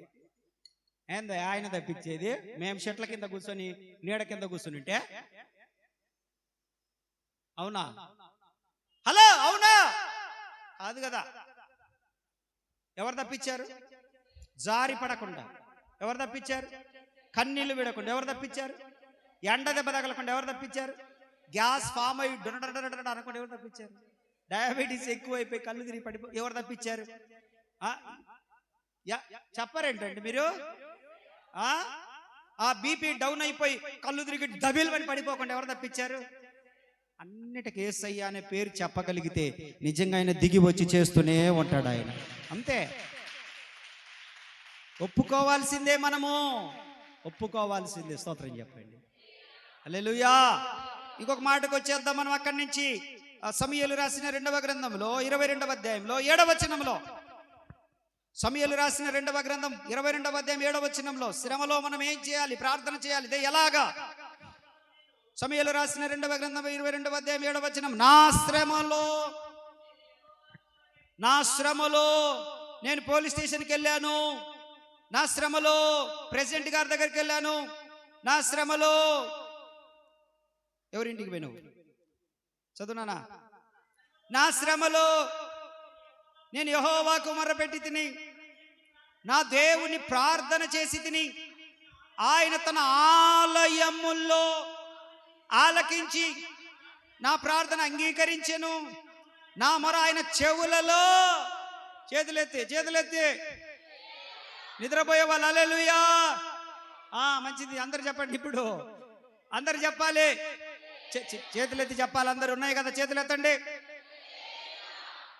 ఏందా ఆయన తప్పించేది? మేము చెట్ల కింద కూర్చొని నీడ కింద కూర్చొని ఉంటే అవునా? హలో, అవునా? కాదు కదా. ఎవరు తప్పించారు? జారి పడకుండా ఎవరు తప్పించారు? కన్నీళ్లు విడకుండా ఎవరు తప్పించారు? ఎండ దెబ్బ తగలకుండా ఎవరు తప్పించారు? గ్యాస్ ఫామ్ అయ్యి అనుకుంటే ఎవరు తప్పించారు? డయాబెటీస్ ఎక్కువైపోయి కళ్ళు తిరిగి పడిపో ఎవరు తప్పించారు? చెప్పరేంటండి మీరు? ఆ బీపీ డౌన్ అయిపోయి కళ్ళు తిరిగి డబిల్ పడి పడిపోకుండా ఎవరు తప్పించారు? అన్నిటికీ యేసయ్య అనే పేరు చెప్పగలిగితే నిజంగా ఆయన దిగి వచ్చి చేస్తూనే ఉంటాడు ఆయన. అంతే, ఒప్పుకోవాల్సిందే, మనము ఒప్పుకోవాల్సిందే. స్తోత్రం చెప్పండి. హల్లెలూయా. ఇంకొక మాటకు వచ్చేద్దాం మనం అక్కడి నుంచి. సమూయేలు రాసిన 2వ గ్రంథంలో 22వ అధ్యాయంలో 7వ వచనంలో, సమూయేలు రాసిన 2వ గ్రంథం 22వ అధ్యాయం 7వ వచనంలో, శ్రమలో మనం ఏం చేయాలి? ప్రార్థన చేయాలి. ఇదే ఎలాగా? సమూయేలు రాసిన 2వ గ్రంథం 22వ అధ్యాయం 7వ వచనం, నా శ్రమలో నేను పోలీస్ స్టేషన్కి వెళ్ళాను, నా శ్రమలో ప్రెసిడెంట్ గారి దగ్గరికి వెళ్ళాను, నా శ్రమలో ఎవరింటికి పోయినావు? చదువునానా? నా శ్రమలో నేను యెహోవాకు మొర్రపెట్టి తిని, నా దేవుని ప్రార్థన చేసి తిని, ఆయన తన ఆలయముల్లో ఆలకించి నా ప్రార్థన అంగీకరించెను. నా మొర ఆయన చెవులలో, చేతులెత్తి నిద్రపోయే వాళ్ళు హల్లెలూయా. మంచిది, అందరు చెప్పండి. ఇప్పుడు అందరు చెప్పాలి, చేతులెత్తి చెప్పాలి. అందరు ఉన్నాయి కదా, చేతులెత్తండి.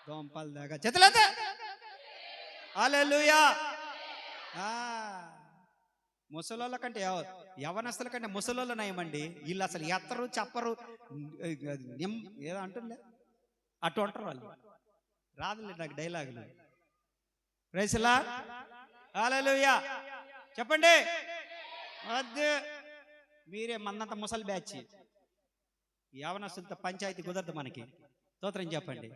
దోంపల్ దాకా చేతులెత్త. హల్లెలూయా. ముసలోళ్ళ కంటే యవనస్తుల కంటే ముసలోళ్ళ నయమండి. వీళ్ళు అసలు ఎత్తరు చెప్పరు, ఏదో అంటుండే అటు అంటారు వాళ్ళు. రాదులే నాకు డైలాగులు. Praise lord. హల్లెలూయా చెప్పండి. వద్దు, మీరే మన్నంత ముసలి బ్యాచ్. యవనస్తులతో పంచాయతీ కుదరదు మనకి. స్తోత్రం చెప్పండి.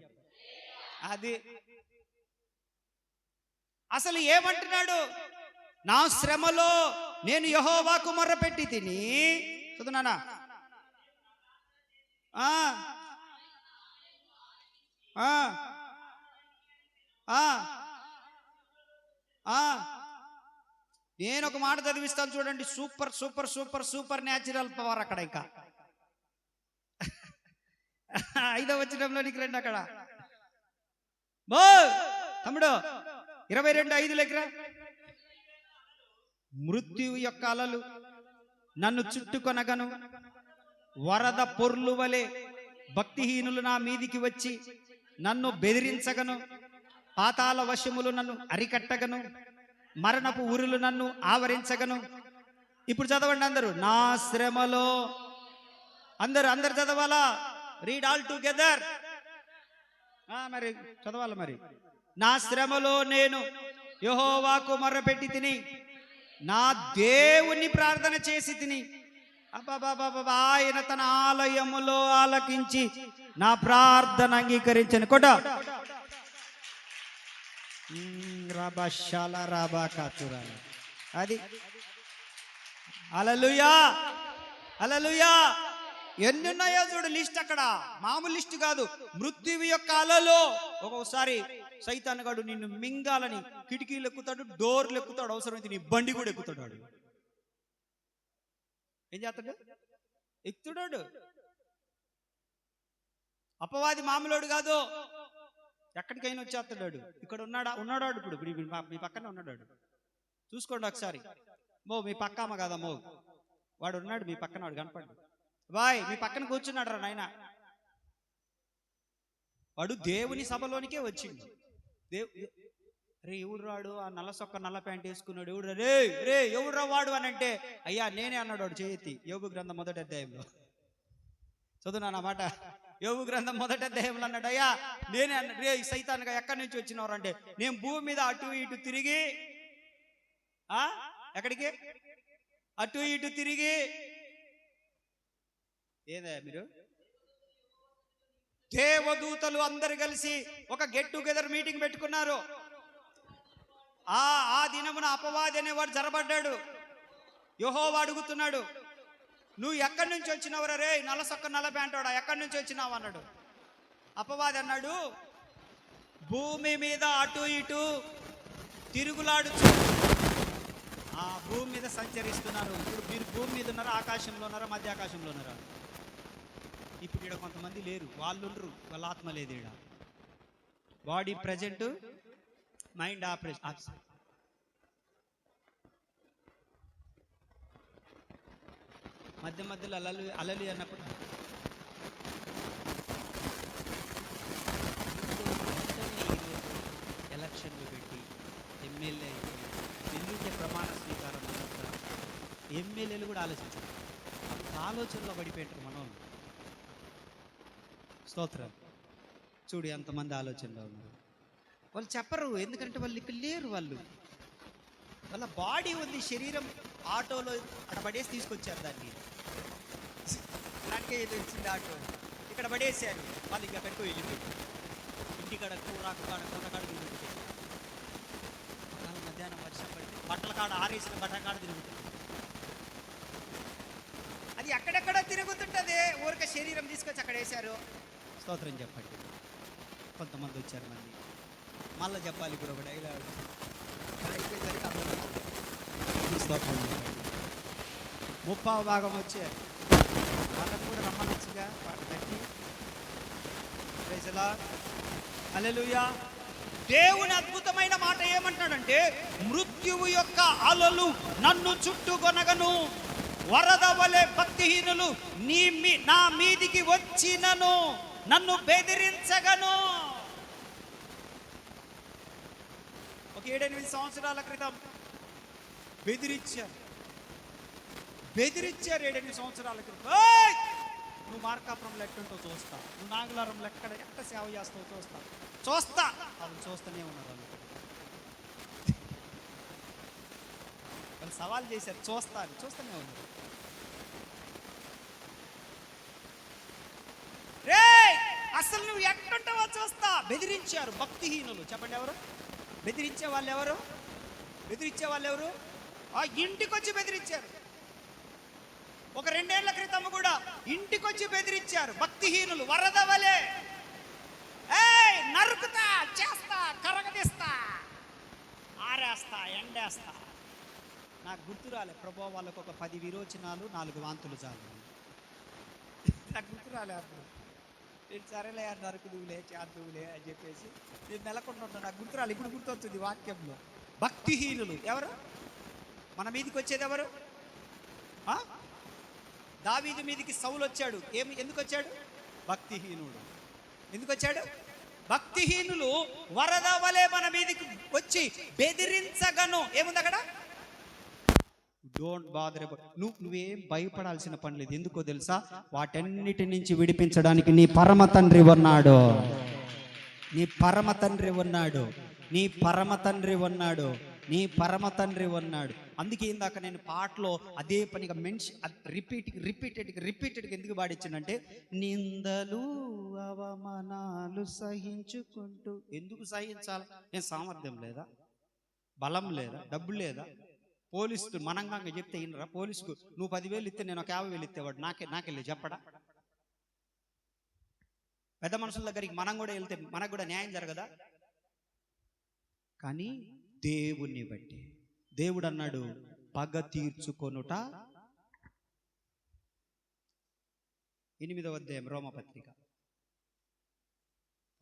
అది అసలు ఏమంటున్నాడు? నా శ్రమలో నేను యెహోవాకు మొర్రపెట్టి తిని, చదువునానా, నేను ఒక మాట చదివిస్తాను చూడండి. Super super super super natural power అక్కడ. ఇంకా 5వ వచనంలోనికి రండి. అక్కడ తమ్ముడు 22:5 దగ్గర, మృత్యు యొక్క అలలు నన్ను చుట్టుకొనగను, వరద పొర్లు వలె భక్తిహీనులు నా మీదికి వచ్చి నన్ను బెదిరించగను, పాతాళ వశములు నన్ను అరికట్టగను, మరణపు ఊరులు నన్ను ఆవరించగను. ఇప్పుడు చదవండి అందరూ. నా శ్రమలో, అందరు చదవాలా? Read all together. మరి చదవాలి. మరి నా శ్రమలో నేను యెహోవాకు మొర్రపెట్టి తిని, నా దేవుని ప్రార్థన చేసి తిని, ఆయన తన ఆలయములో ఆలకించి నా ప్రార్థన అంగీకరించను. కొట రాబా కాచురాల. అది హల్లెలూయా, హల్లెలూయా. ఎన్ని ఉన్నాయో చూడు లిస్ట్, అక్కడ మామూలు లిస్ట్ కాదు. మృత్యువు యొక్క అలలు. ఒక్కొక్కసారి సైతాన్ గాడు నిన్ను మింగాలని కిటికీలు ఎక్కుతాడు, డోర్లు ఎక్కుతాడు, అవసరమైతే నీ బండి కూడా ఎక్కుతాడు. వాడు ఏం చేస్తాడు? ఎక్కుతాడు. అపవాది మామూలోడు కాదు, ఎక్కడికైనా వచ్చేస్తాడు. ఇక్కడ ఉన్నాడు ఇప్పుడు మీ పక్కనే ఉన్నాడు. చూసుకోండి ఒకసారి. మీ పక్క అమ్మ కాదా వాడు ఉన్నాడు మీ పక్కన, వాడు కనపడ్డు. మీ పక్కన కూర్చున్నాడు రా నాయన. వాడు దేవుని సభలోనికే వచ్చిండు. రే ఎవడు రాడు? ఆ నల్ల సొక్క నల్ల ప్యాంట్ వేసుకున్నాడు. ఎవడు రే రే ఎవడు వాడు అని అంటే, అయ్యా నేనే అన్నాడు వాడు చేయెత్తి. యోబు గ్రంథం 1వ అధ్యాయంలో చదువునా నా మాట. యోబు గ్రంథం 1వ అధ్యాయంలో అన్నాడు, అయ్యా నేనే అన్నాడు. రే సైతాన్గా ఎక్కడి నుంచి వచ్చినవారు అంటే, నేను భూమి మీద అటు ఇటు తిరిగి ఎక్కడికి అటు ఇటు తిరిగి. ఏదా మీరు? దేవదూతలు అందరు కలిసి ఒక గెట్ టుగెదర్ మీటింగ్ పెట్టుకున్నారు. ఆ దినమున అపవాది అనేవాడు జరబడ్డాడు. యెహోవా అడుగుతున్నాడు, నువ్వు ఎక్కడి నుంచి వచ్చినావురా రే నల్ల సొక్క నల్ల ప్యాంటోడా, ఎక్కడి నుంచి వచ్చినావు అన్నాడు. అపవాది అన్నాడు, భూమి మీద అటు ఇటు తిరుగులాడుచు ఆ భూమి మీద సంచరిస్తున్నారు. ఇప్పుడు మీరు భూమి మీద ఉన్నారా, ఆకాశంలో ఉన్నారా, మధ్య ఆకాశంలో ఉన్నారా? ఇప్పుడు ఇక్కడ కొంతమంది లేరు, వాళ్ళు ఉండరు, వాళ్ళ ఆత్మ లేదు. ఇక్కడ బాడీ ప్రజెంట్, మైండ్ ఆపరేషన్. మధ్య మధ్యలో అలలి అన్నప్పుడు ఎలక్షన్లు పెట్టి ఎమ్మెల్యే ఎన్నికే ప్రమాణ స్వీకారం ఎమ్మెల్యేలు కూడా ఆలోచించారు. ఆలోచనలో పడిపోయారు మనోళ్ళు. స్తోత్రం. చూడు ఎంతమంది ఆలోచనలో ఉన్నారు. వాళ్ళు చెప్పరు, ఎందుకంటే వాళ్ళు ఇక్కడ లేరు. వాళ్ళ బాడీ ఉంది, శరీరం ఆటోలో అక్కడ పడేసి తీసుకొచ్చారు. దాన్ని ఇలాంటికే వచ్చింది ఆటో, ఇక్కడ పడేసారు. వాళ్ళు ఇంకా పెట్టుకో వెళ్ళిపోయి ఇంటికాడ కూరకాడ కూరకాడ తిరుగుతుంది. మధ్యాహ్నం వర్షం పడితే బట్టల కాడ ఆరేసిన బట్టల కాడ తిరుగుతుంది. అది ఎక్కడెక్కడ తిరుగుతుంటుంది. ఊరిక శరీరం తీసుకొచ్చి అక్కడ వేశారు. స్తోత్రం చెప్పండి. కొంతమంది వచ్చారు, మళ్ళీ చెప్పాలి. ఇప్పుడు ఒక డైలాగ్ స్తోత్రం. 30వ భాగం వచ్చారు, వాళ్ళకు కూడా రమ్మనొచ్చుగా పాట కట్టి. హల్లెలూయా. దేవుని అద్భుతమైన మాట ఏమంటాడంటే, మృత్యువు యొక్క అలలు నన్ను చుట్టుకొనగను, వరద వలె భక్తిహీనులు నా మీదికి వచ్చినను, నన్ను బెదిరించగను. ఒక 7-8 సంవత్సరాల క్రితం బెదిరించారు. 7-8 సంవత్సరాల క్రితం, నువ్వు మార్కాపురంలో ఎట్టుంటో చూస్తా, నువ్వు నాగలారంలో ఎక్కడ సేవ చేస్తావు చూస్తా. వాళ్ళు చూస్తూనే ఉన్నారు. వాళ్ళు సవాల్ చేశారు, చూస్తూనే ఉన్నారు. రే అసలు నువ్వు ఎట్టుంటావో చూస్తా. బెదిరించారు భక్తిహీనులు. చెప్పండి ఎవరు బెదిరించే వాళ్ళు? ఎవరు బెదిరించే వాళ్ళు? ఎవరు? ఆ ఇంటికి వచ్చి బెదిరించారు. ఒక 2 ఏళ్ల క్రితం కూడా ఇంటికి వచ్చి బెదిరించారు భక్తిహీనులు. వరద వలె నరుకుతా, చేస్తా, కరగదీస్తా, ఆరేస్తా, ఎండేస్తా. నాకు గుర్తు రాలే ప్రభు. వాళ్ళకు ఒక 10 విరోచనాలు, 4 వాంతులు చాలు. నాకు గుర్తు రాలే అప్పుడు. నేను సరేలే నరుకుదువులే, చేద్దువులే అని చెప్పేసి నేను నెలకొంటున్నాను. నాకు గుర్తు రాలే. ఇప్పుడు గుర్తొస్తుంది వాక్యంలో. భక్తిహీనులు ఎవరు? మన మీదకి వచ్చేది ఎవరు? దావీదు మీదికి సౌలు వచ్చాడు. ఎందుకు వచ్చాడు? భక్తిహీనుడు. ఎందుకు వచ్చాడు? భక్తిహీనులు వరద వలె మన మీదికి వచ్చి బెదిరించగను. ఏముంది అక్కడ? Don't bother about. నువ్వేం భయపడాల్సిన పని లేదు. ఎందుకో తెలుసా? వాటన్నిటి నుంచి విడిపించడానికి నీ పరమ తండ్రి ఉన్నాడు. నీ పరమ తండ్రి ఉన్నాడు. నీ పరమ తండ్రి ఉన్నాడు. నీ పరమ తండ్రి ఉన్నాడు. అందుకే ఇందాక నేను పాటలో అదే పనిగా రిపీటెడ్గా ఎందుకు పాడించానంటే, నిందలు అవమానాలు సహించుకుంటూ. ఎందుకు సహించాలి? ఏం సామర్థ్యం లేదా? బలం లేదా? డబ్బు లేదా? పోలీసు మనంగా చెప్తే ఈయనరా పోలీసుకు నువ్వు 10,000 ఇస్తే నేను ఒక 50,000 ఇస్తేవాడు నాకెళ్ళి చెప్పడా? పెద్ద మనుషుల దగ్గరికి మనం కూడా వెళ్తే మనకు కూడా న్యాయం జరగదా? కానీ దేవుణ్ణి బట్టి దేవుడు అన్నాడు, పగ తీర్చుకొనుట. 8వ అధ్యాయం రోమపత్రిక.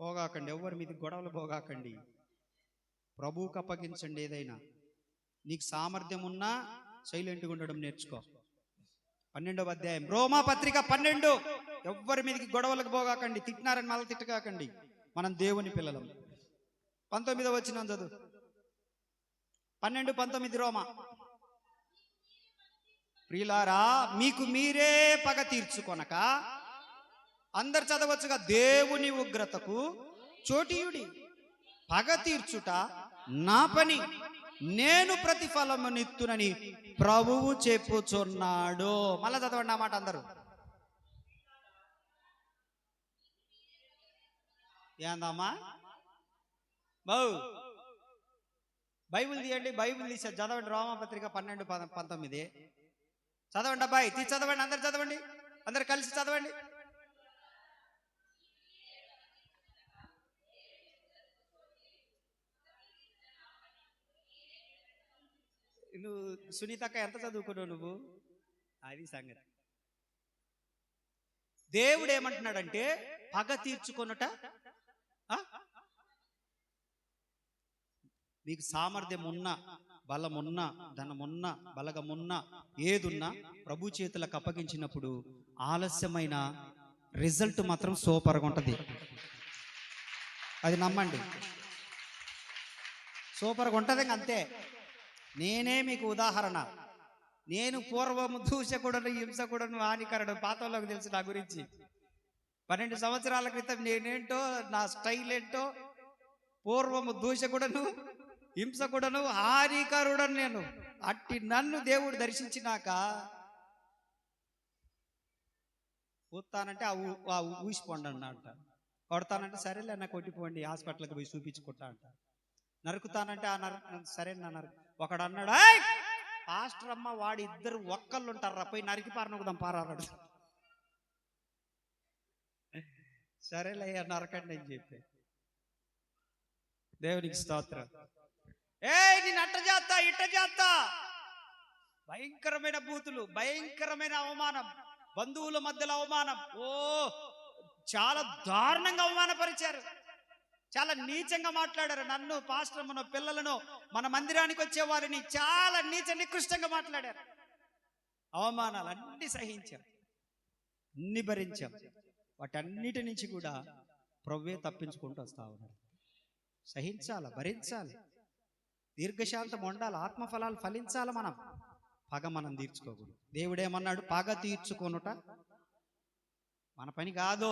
పోగాకండి, ఎవరి మీద గొడవలు పోగాకండి, ప్రభువుకు అప్పగించండి. ఏదైనా నీకు సామర్థ్యం ఉన్నా సైలెంట్గా ఉండడం నేర్చుకో. 12వ అధ్యాయం రోమపత్రిక 12. ఎవ్వరి మీదకి గొడవలకు పోగాకండి, తిట్టినారని మళ్ళీ తిట్టగాకండి, మనం దేవుని పిల్లలం. 19వ వచనం చదువు. 12:19 రోమా. ప్రియులారా, మీకు మీరే పగ తీర్చుకొనక, అందరు చదవచ్చుగా, దేవుని ఉగ్రతకు చోటీయుడి. పగ తీర్చుట నా పని, నేను ప్రతిఫలమునిత్తునని ప్రభువు చెప్పుచున్నాడు. మళ్ళా చదవండి ఆ మాట అందరూ. ఏందమ్మా బైబిల్ తీయండి, బైబిల్ తీసే చదవండి. రోమపత్రిక 12:19 చదవండి అబ్బాయి, తీసి చదవండి, అందరు చదవండి, అందరు కలిసి చదవండి. నువ్వు సునీతక్క ఎంత చదువుకున్నావు నువ్వు? అది సంగతి. దేవుడు ఏమంటున్నాడంటే పగ తీర్చుకొనుట. మీకు సామర్థ్యం ఉన్నా, బలమున్నా, ధనమున్నా, బలగమున్నా, ఏదున్నా ప్రభు చేతులకు అప్పగించినప్పుడు ఆలస్యమైన రిజల్ట్ మాత్రం సూపర్గా ఉంటుంది. అది నమ్మండి, సూపర్గా ఉంటుంది. అంతే. నేనే మీకు ఉదాహరణ. నేను పూర్వము దూషకుడను, హింసకుడను, హానికరుడు. పాతలోకి తెలుసు నా గురించి. 12 సంవత్సరాల క్రితం నేనేంటో, నా స్టైల్ ఏంటో, పూర్వము దూషకుడను, హింసకుడను, హానికరుడను నేను. అట్టి నన్ను దేవుడు దర్శించినాక ఊతానంటే ఊసిపోండి అంట, కొడతానంటే సరేలే అన్న కొట్టిపోండి, హాస్పిటల్కి పోయి చూపించుకుంటా అంట, నరుకుతానంటే సరే నరకు. ఒకడు అన్నాడు, పాస్టర్ అమ్మ వాడి ఇద్దరు ఒక్కళ్ళు ఉంటారా, పోయి నరికి పారనొకదాం పారాడు. సరేలే నరకండి అని చెప్పి. దేవునికి స్తోత్రం. నేను అట్ట చేస్తా, ఇట్ట చేస్తా, భయంకరమైన బూతులు, భయంకరమైన అవమానం, బంధువుల మధ్యలో అవమానం. చాలా దారుణంగా అవమానపరిచారు, చాలా నీచంగా మాట్లాడారు. నన్ను, పాస్టర్, మన పిల్లలను, మన మందిరానికి వచ్చే వారిని చాలా నీచ నికృష్టంగా మాట్లాడారు. అవమానాలు అన్ని సహించాం, అన్ని భరించాం. వాటన్నిటి నుంచి కూడా ప్రభువే తప్పించుకుంటూ వస్తా ఉన్నాడు. సహించాలి, భరించాలి, దీర్ఘశాంతం ఉండాలి, ఆత్మఫలాలు ఫలించాలి. మనం పగ మనం తీర్చుకోకూడదు. దేవుడేమన్నాడు, పగ తీర్చుకొనుట మన పని కాదు.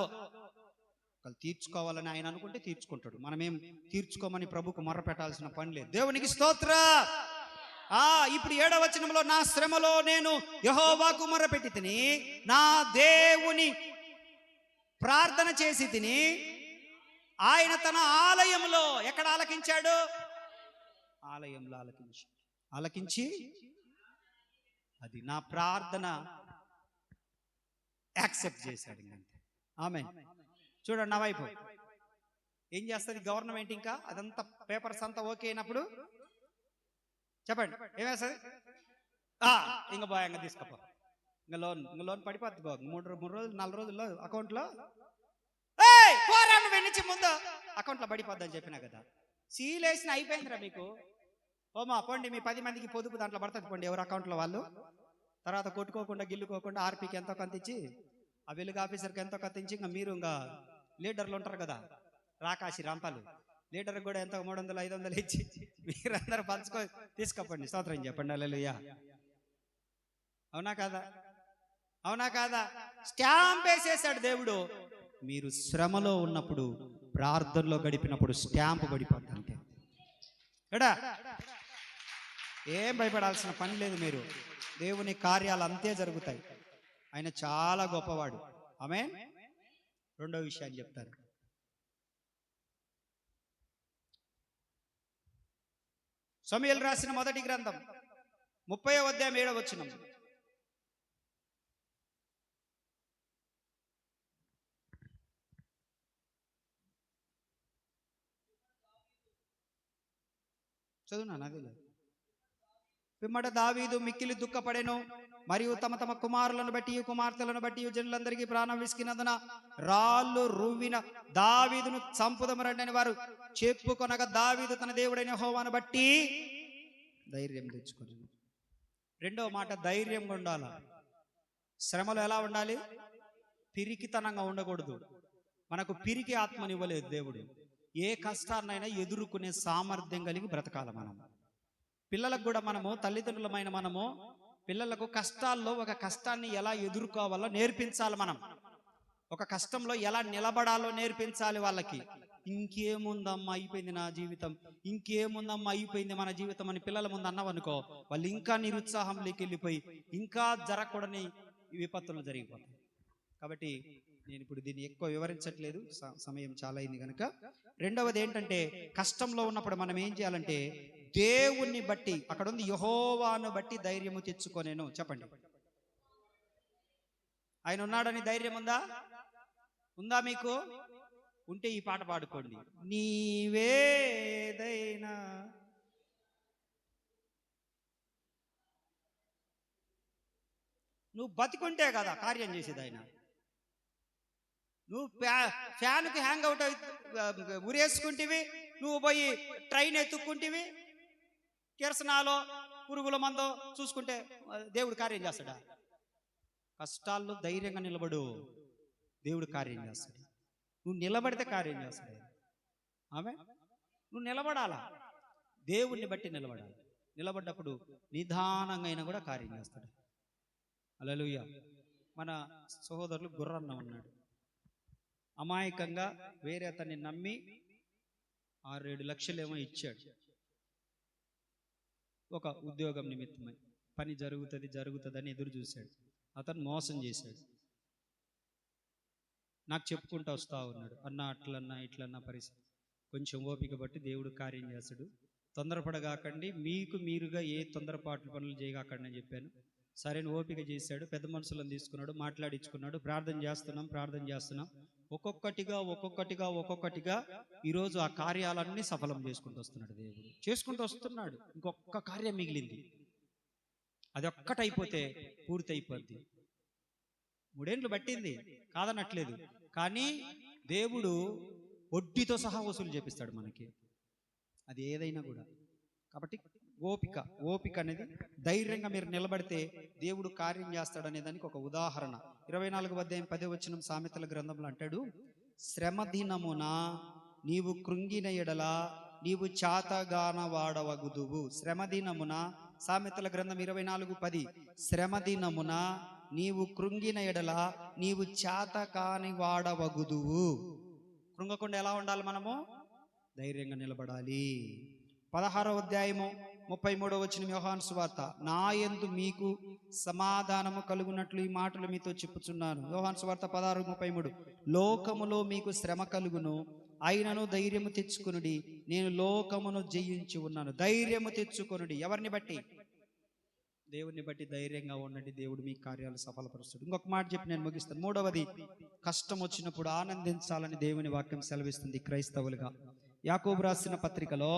ఒకళ్ళు తీర్చుకోవాలని ఆయన అనుకుంటే తీర్చుకుంటాడు. మనమేం తీర్చుకోమని ప్రభుకు మొర్ర పెట్టాల్సిన పని లేదు. దేవునికి స్తోత్రం. ఇప్పుడు 7వ వచనంలో, నా శ్రమలో నేను యెహోవాకు మొర్ర పెట్టి తిని, నా దేవుని ప్రార్థన చేసి తిని, ఆయన తన ఆలయంలో, ఎక్కడ ఆలకించాడు? ఆలయంలో ఆలకించి అది నా ప్రార్థన యాక్సెప్ట్ చేశాడు. ఆమేన్. చూడండి నా వైపు. ఏం చేస్తుంది గవర్నమెంట్? ఇంకా అదంతా పేపర్స్ అంతా ఓకే అయినప్పుడు చెప్పండి ఏమేస్తుంది? ఇంకా బాగా తీసుకోపో, ఇంకా లోన్ పడిపోద్ది బాగు. 3 రోజులు 4 రోజుల్లో అకౌంట్లో నుంచి ముందు అకౌంట్లో పడిపోద్ది అని చెప్పినా కదా. సీలేసిన అయిపోయిందిరా మీకు. పోండి, మీ 10 మందికి పొదుపు దాంట్లో పడుతుంది, పోండి ఎవరు అకౌంట్లో వాళ్ళు. తర్వాత కొట్టుకోకుండా గిల్లుకోకుండా ఆర్పీకి ఎంతో కొంత ఇచ్చి, ఆ వెలుగు ఆఫీసర్కి ఎంతో కొంత ఇచ్చి, ఇంకా మీరు ఇంకా లీడర్లు ఉంటారు కదా, రాకాశి రంపాలు, లీడర్కి కూడా ఎంతో 300, 500 ఇచ్చి మీరందరూ తీసుకోపండి. స్తోత్రం చెప్పండి. హల్లెలూయా. అవునా కాదా? అవునా కాదా? స్టాంప్ వేసేసాడు దేవుడు. మీరు శ్రమలో ఉన్నప్పుడు, ప్రార్థనలో గడిపినప్పుడు స్టాంప్ పడిపోద్ది అంతే. ఎడా ఏం భయపడాల్సిన పని లేదు. మీరు దేవుని కార్యాలు అంతే జరుగుతాయి. ఆయన చాలా గొప్పవాడు. ఆమేన్. 2వ విషయాన్ని చెప్తారు. సమూయేలు రాసిన మొదటి గ్రంథం 30వ అధ్యాయం 7వ వచనం. చదువునా నది. పిమ్మట దావీదు మిక్కిలి దుఃఖపడెను, మరియు తమ తమ కుమారులను బట్టి కుమార్తెలను బట్టి జనులందరికీ ప్రాణం విసికినందున రాళ్ళు రువ్విన దావీదును చంపుదము రండి అని వారు చెప్పుకొనగా దావీదు తన దేవుడైన యెహోవాను బట్టి ధైర్యం తెచ్చుకొనెను. రెండవ మాట, ధైర్యంగా ఉండాలి. శ్రమలు ఎలా ఉండాలి? పిరికితనంగా ఉండకూడదు. మనకు పిరికి ఆత్మనివ్వలేదు దేవుడు. ఏ కష్టాన్నైనా ఎదుర్కొనే సామర్థ్యం కలిగి బ్రతకాలి. పిల్లలకు కూడా మనము, తల్లిదండ్రులమైన మనము పిల్లలకు కష్టాల్లో ఒక కష్టాన్ని ఎలా ఎదుర్కోవాలో నేర్పించాలి. ఒక కష్టంలో ఎలా నిలబడాలో నేర్పించాలి వాళ్ళకి. ఇంకేముందమ్మా అయిపోయింది నా జీవితం, ఇంకేముందమ్మా అయిపోయింది మన జీవితం అని పిల్లల ముందు అన్నావనుకో, వాళ్ళు ఇంకా నిరుత్సాహంలోకి వెళ్ళిపోయి ఇంకా జరగకూడని విపత్తులు జరిగిపోతాయి. కాబట్టి నేను ఇప్పుడు దీన్ని ఎక్కువ వివరించట్లేదు, సమయం చాలా అయింది కనుక. రెండవది ఏంటంటే, కష్టంలో ఉన్నప్పుడు మనం ఏం చేయాలంటే దేవుణ్ణి బట్టి, అక్కడ ఉంది యెహోవాను బట్టి ధైర్యము తెచ్చుకొనేను. చెప్పండి, ఆయన ఉన్నాడని ధైర్యం ఉందా? ఉందా మీకు? ఉంటే ఈ పాట పాడుకోండి. నీవేదైనా నువ్వు బతికుంటే కదా కార్యం చేసేది ఆయన. నువ్వు ఫ్యాన్కి హ్యాంగ్ అవుట్ ఉరేసుకుంటేవి, నువ్వు పోయి ట్రైన్ ఎత్తుక్కుంటేవి, కిరసనాలో పురుగుల మందో చూసుకుంటే దేవుడు కార్యం చేస్తాడా? కష్టాల్లో ధైర్యంగా నిలబడు, దేవుడు కార్యం చేస్తాడు. నువ్వు నిలబడితే కార్యం చేస్తాడు. ఆమె నువ్వు నిలబడాలా, దేవుణ్ణి బట్టి నిలబడాలి. నిలబడ్డప్పుడు నిదానంగా అయినా కూడా కార్యం చేస్తాడు. హల్లెలూయా. మన సహోదరులు గుర్రన్న ఉన్నాడు, అమాయకంగా వేరే అతన్ని నమ్మి 6-7 లక్షలేమో ఇచ్చాడు. ఒక ఉద్యోగం నిమిత్తమై పని జరుగుతుందని ఎదురు చూశాడు. అతను మోసం చేశాడు. నాకు చెప్పుకుంటూ వస్తూ ఉన్నాడు, అన్న అట్లన్నా ఇట్లన్నా పరిస్థితి. కొంచెం ఓపిక బట్టి దేవుడు కార్యం చేస్తాడు. తొందరపడగాకండి, మీకు మీరుగా ఏ తొందరపాటు పనులు చేయగాకండి అని చెప్పాను. సరైన ఓపిక చేశాడు. పెద్ద మనుషులను తీసుకున్నాడు, మాట్లాడించుకున్నాడు. ప్రార్థన చేస్తున్నాం. ఒక్కొక్కటిగా ఈరోజు ఆ కార్యాలన్నీ సఫలం చేసుకుంటూ వస్తున్నాడు. దేవుడు చేసుకుంటూ వస్తున్నాడు. ఇంకొక కార్యం మిగిలింది, అది ఒక్కటైపోతే పూర్తి అయిపోద్ది. 3 ఏళ్ళు పట్టింది కాదనట్లేదు, కానీ దేవుడు వడ్డీతో సహా వసూలు చేపిస్తాడు మనకి, అది ఏదైనా కూడా. కాబట్టి ఓపిక అనేది, ధైర్యంగా మీరు నిలబడితే దేవుడు కార్యం చేస్తాడు అనే దానికి ఒక ఉదాహరణ 24వ అధ్యాయం 10వ వచనం సామెతల గ్రంథంలో అంటాడు, శ్రమ దినమున నీవు కృంగిన ఎడల నీవు చాతగాన వాడవగుదువు. శ్రమ దినమున, సామెతల గ్రంథం 24:10, శ్రమ దినమున నీవు కృంగిన ఎడల నీవు చాతకాని వాడవగుదువు. కృంగకుండా ఎలా ఉండాలి? మనము ధైర్యంగా నిలబడాలి. 16వ అధ్యాయము 33వ వచనం యోహాను సువార్త, నా యందు మీకు సమాధానము కలుగునట్లు ఈ మాటలు మీతో చెప్పుచున్నాను. యోహాను సువార్త 16:33, లోకములో మీకు శ్రమ కలుగును, అయినను ధైర్యము తెచ్చుకొనుడి, నేను లోకమును జయించి ఉన్నాను. ధైర్యము తెచ్చుకొనుడి. ఎవరిని బట్టి? దేవుని బట్టి ధైర్యంగా ఉండండి, దేవుడు మీ కార్యాలు సఫలపరుస్తాడు. ఇంకొక మాట చెప్పి నేను ముగిస్తాను. 3వది, కష్టం వచ్చినప్పుడు ఆనందించాలని దేవుని వాక్యం సెలవిస్తుంది క్రైస్తవులుగా. యాకోబు రాసిన పత్రికలో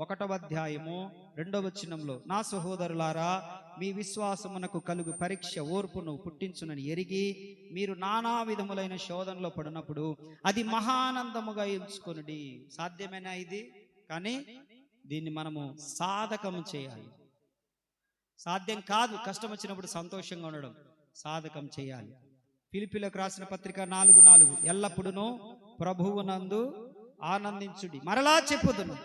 1వ అధ్యాయము 2వ వచనంలో, నా సహోదరులారా, మీ విశ్వాసమునకు కలుగు పరీక్ష ఓర్పును పుట్టించునని ఎరిగి మీరు నానా విధములైన శోధనలో పడినప్పుడు అది మహానందముగా ఎంచుకొనుడి. సాధ్యమేనా ఇది? కానీ దీన్ని మనము సాధకము చేయాలి. సాధ్యం కాదు కష్టం వచ్చినప్పుడు సంతోషంగా ఉండడం, సాధకం చేయాలి. ఫిలిప్పీలకు రాసిన పత్రిక 4:4, ఎల్లప్పుడూ ప్రభువునందు ఆనందించుడి. మరలా చెప్పుదును,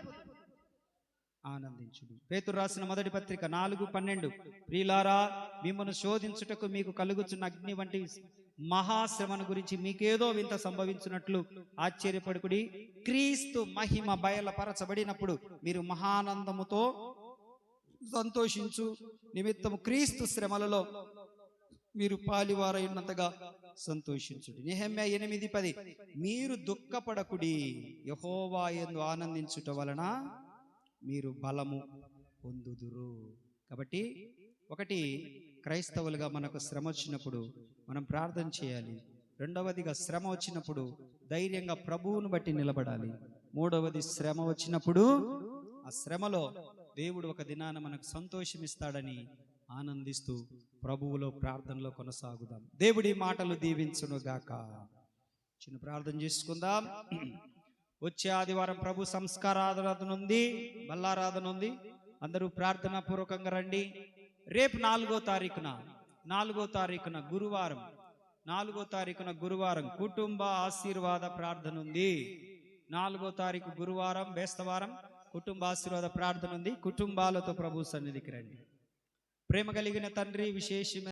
ఆనందించుడి. పేతురు రాసిన మొదటి పత్రిక 4:12, ప్రియులారా, మిమ్మల్ని శోధించుటకు మీకు కలుగుచున్న అగ్ని వంటి మహాశ్రమను గురించి మీకేదో వింత సంభవించినట్లు ఆశ్చర్యపడుకుడి. క్రీస్తు మహిమ బయలుపరచబడినప్పుడు మీరు మహానందముతో సంతోషించు నిమిత్తము క్రీస్తు శ్రమలలో మీరు పాలివారైనంతగా సంతోషించుడి. నెహెమ్యా 8:10, మీరు దుఃఖపడకుడి, యెహోవా యందు ఆనందించుట వలన మీరు బలము పొందుదురు. కాబట్టి ఒకటి, క్రైస్తవులుగా మనకు శ్రమ వచ్చినప్పుడు మనం ప్రార్థన చేయాలి. రెండవదిగా శ్రమ వచ్చినప్పుడు ధైర్యంగా ప్రభువును బట్టి నిలబడాలి. మూడవది, శ్రమ వచ్చినప్పుడు ఆ శ్రమలో దేవుడు ఒక దినాన మనకు సంతోషం ఇస్తాడని ఆనందిస్తూ ప్రభువులో ప్రార్థనలో కొనసాగుదాం. దేవుడి మాటలు దీవించును గాక. చిన్న ప్రార్థన చేసుకుందాం. వచ్చే ఆదివారం ప్రభు సంస్కారాధన ఉంది, బల్లారాధన ఉంది. అందరూ ప్రార్థనా పూర్వకంగా రండి. రేపు 4వ తారీఖున గురువారం, 4వ తారీఖున గురువారం కుటుంబ ఆశీర్వాద ప్రార్థన ఉంది. 4వ తారీఖు గురువారం బేస్తవారం కుటుంబ ఆశీర్వాద ప్రార్థన ఉంది. కుటుంబాలతో ప్రభు సన్నిధికి రండి. ప్రేమ కలిగిన తండ్రి, విశేషమైన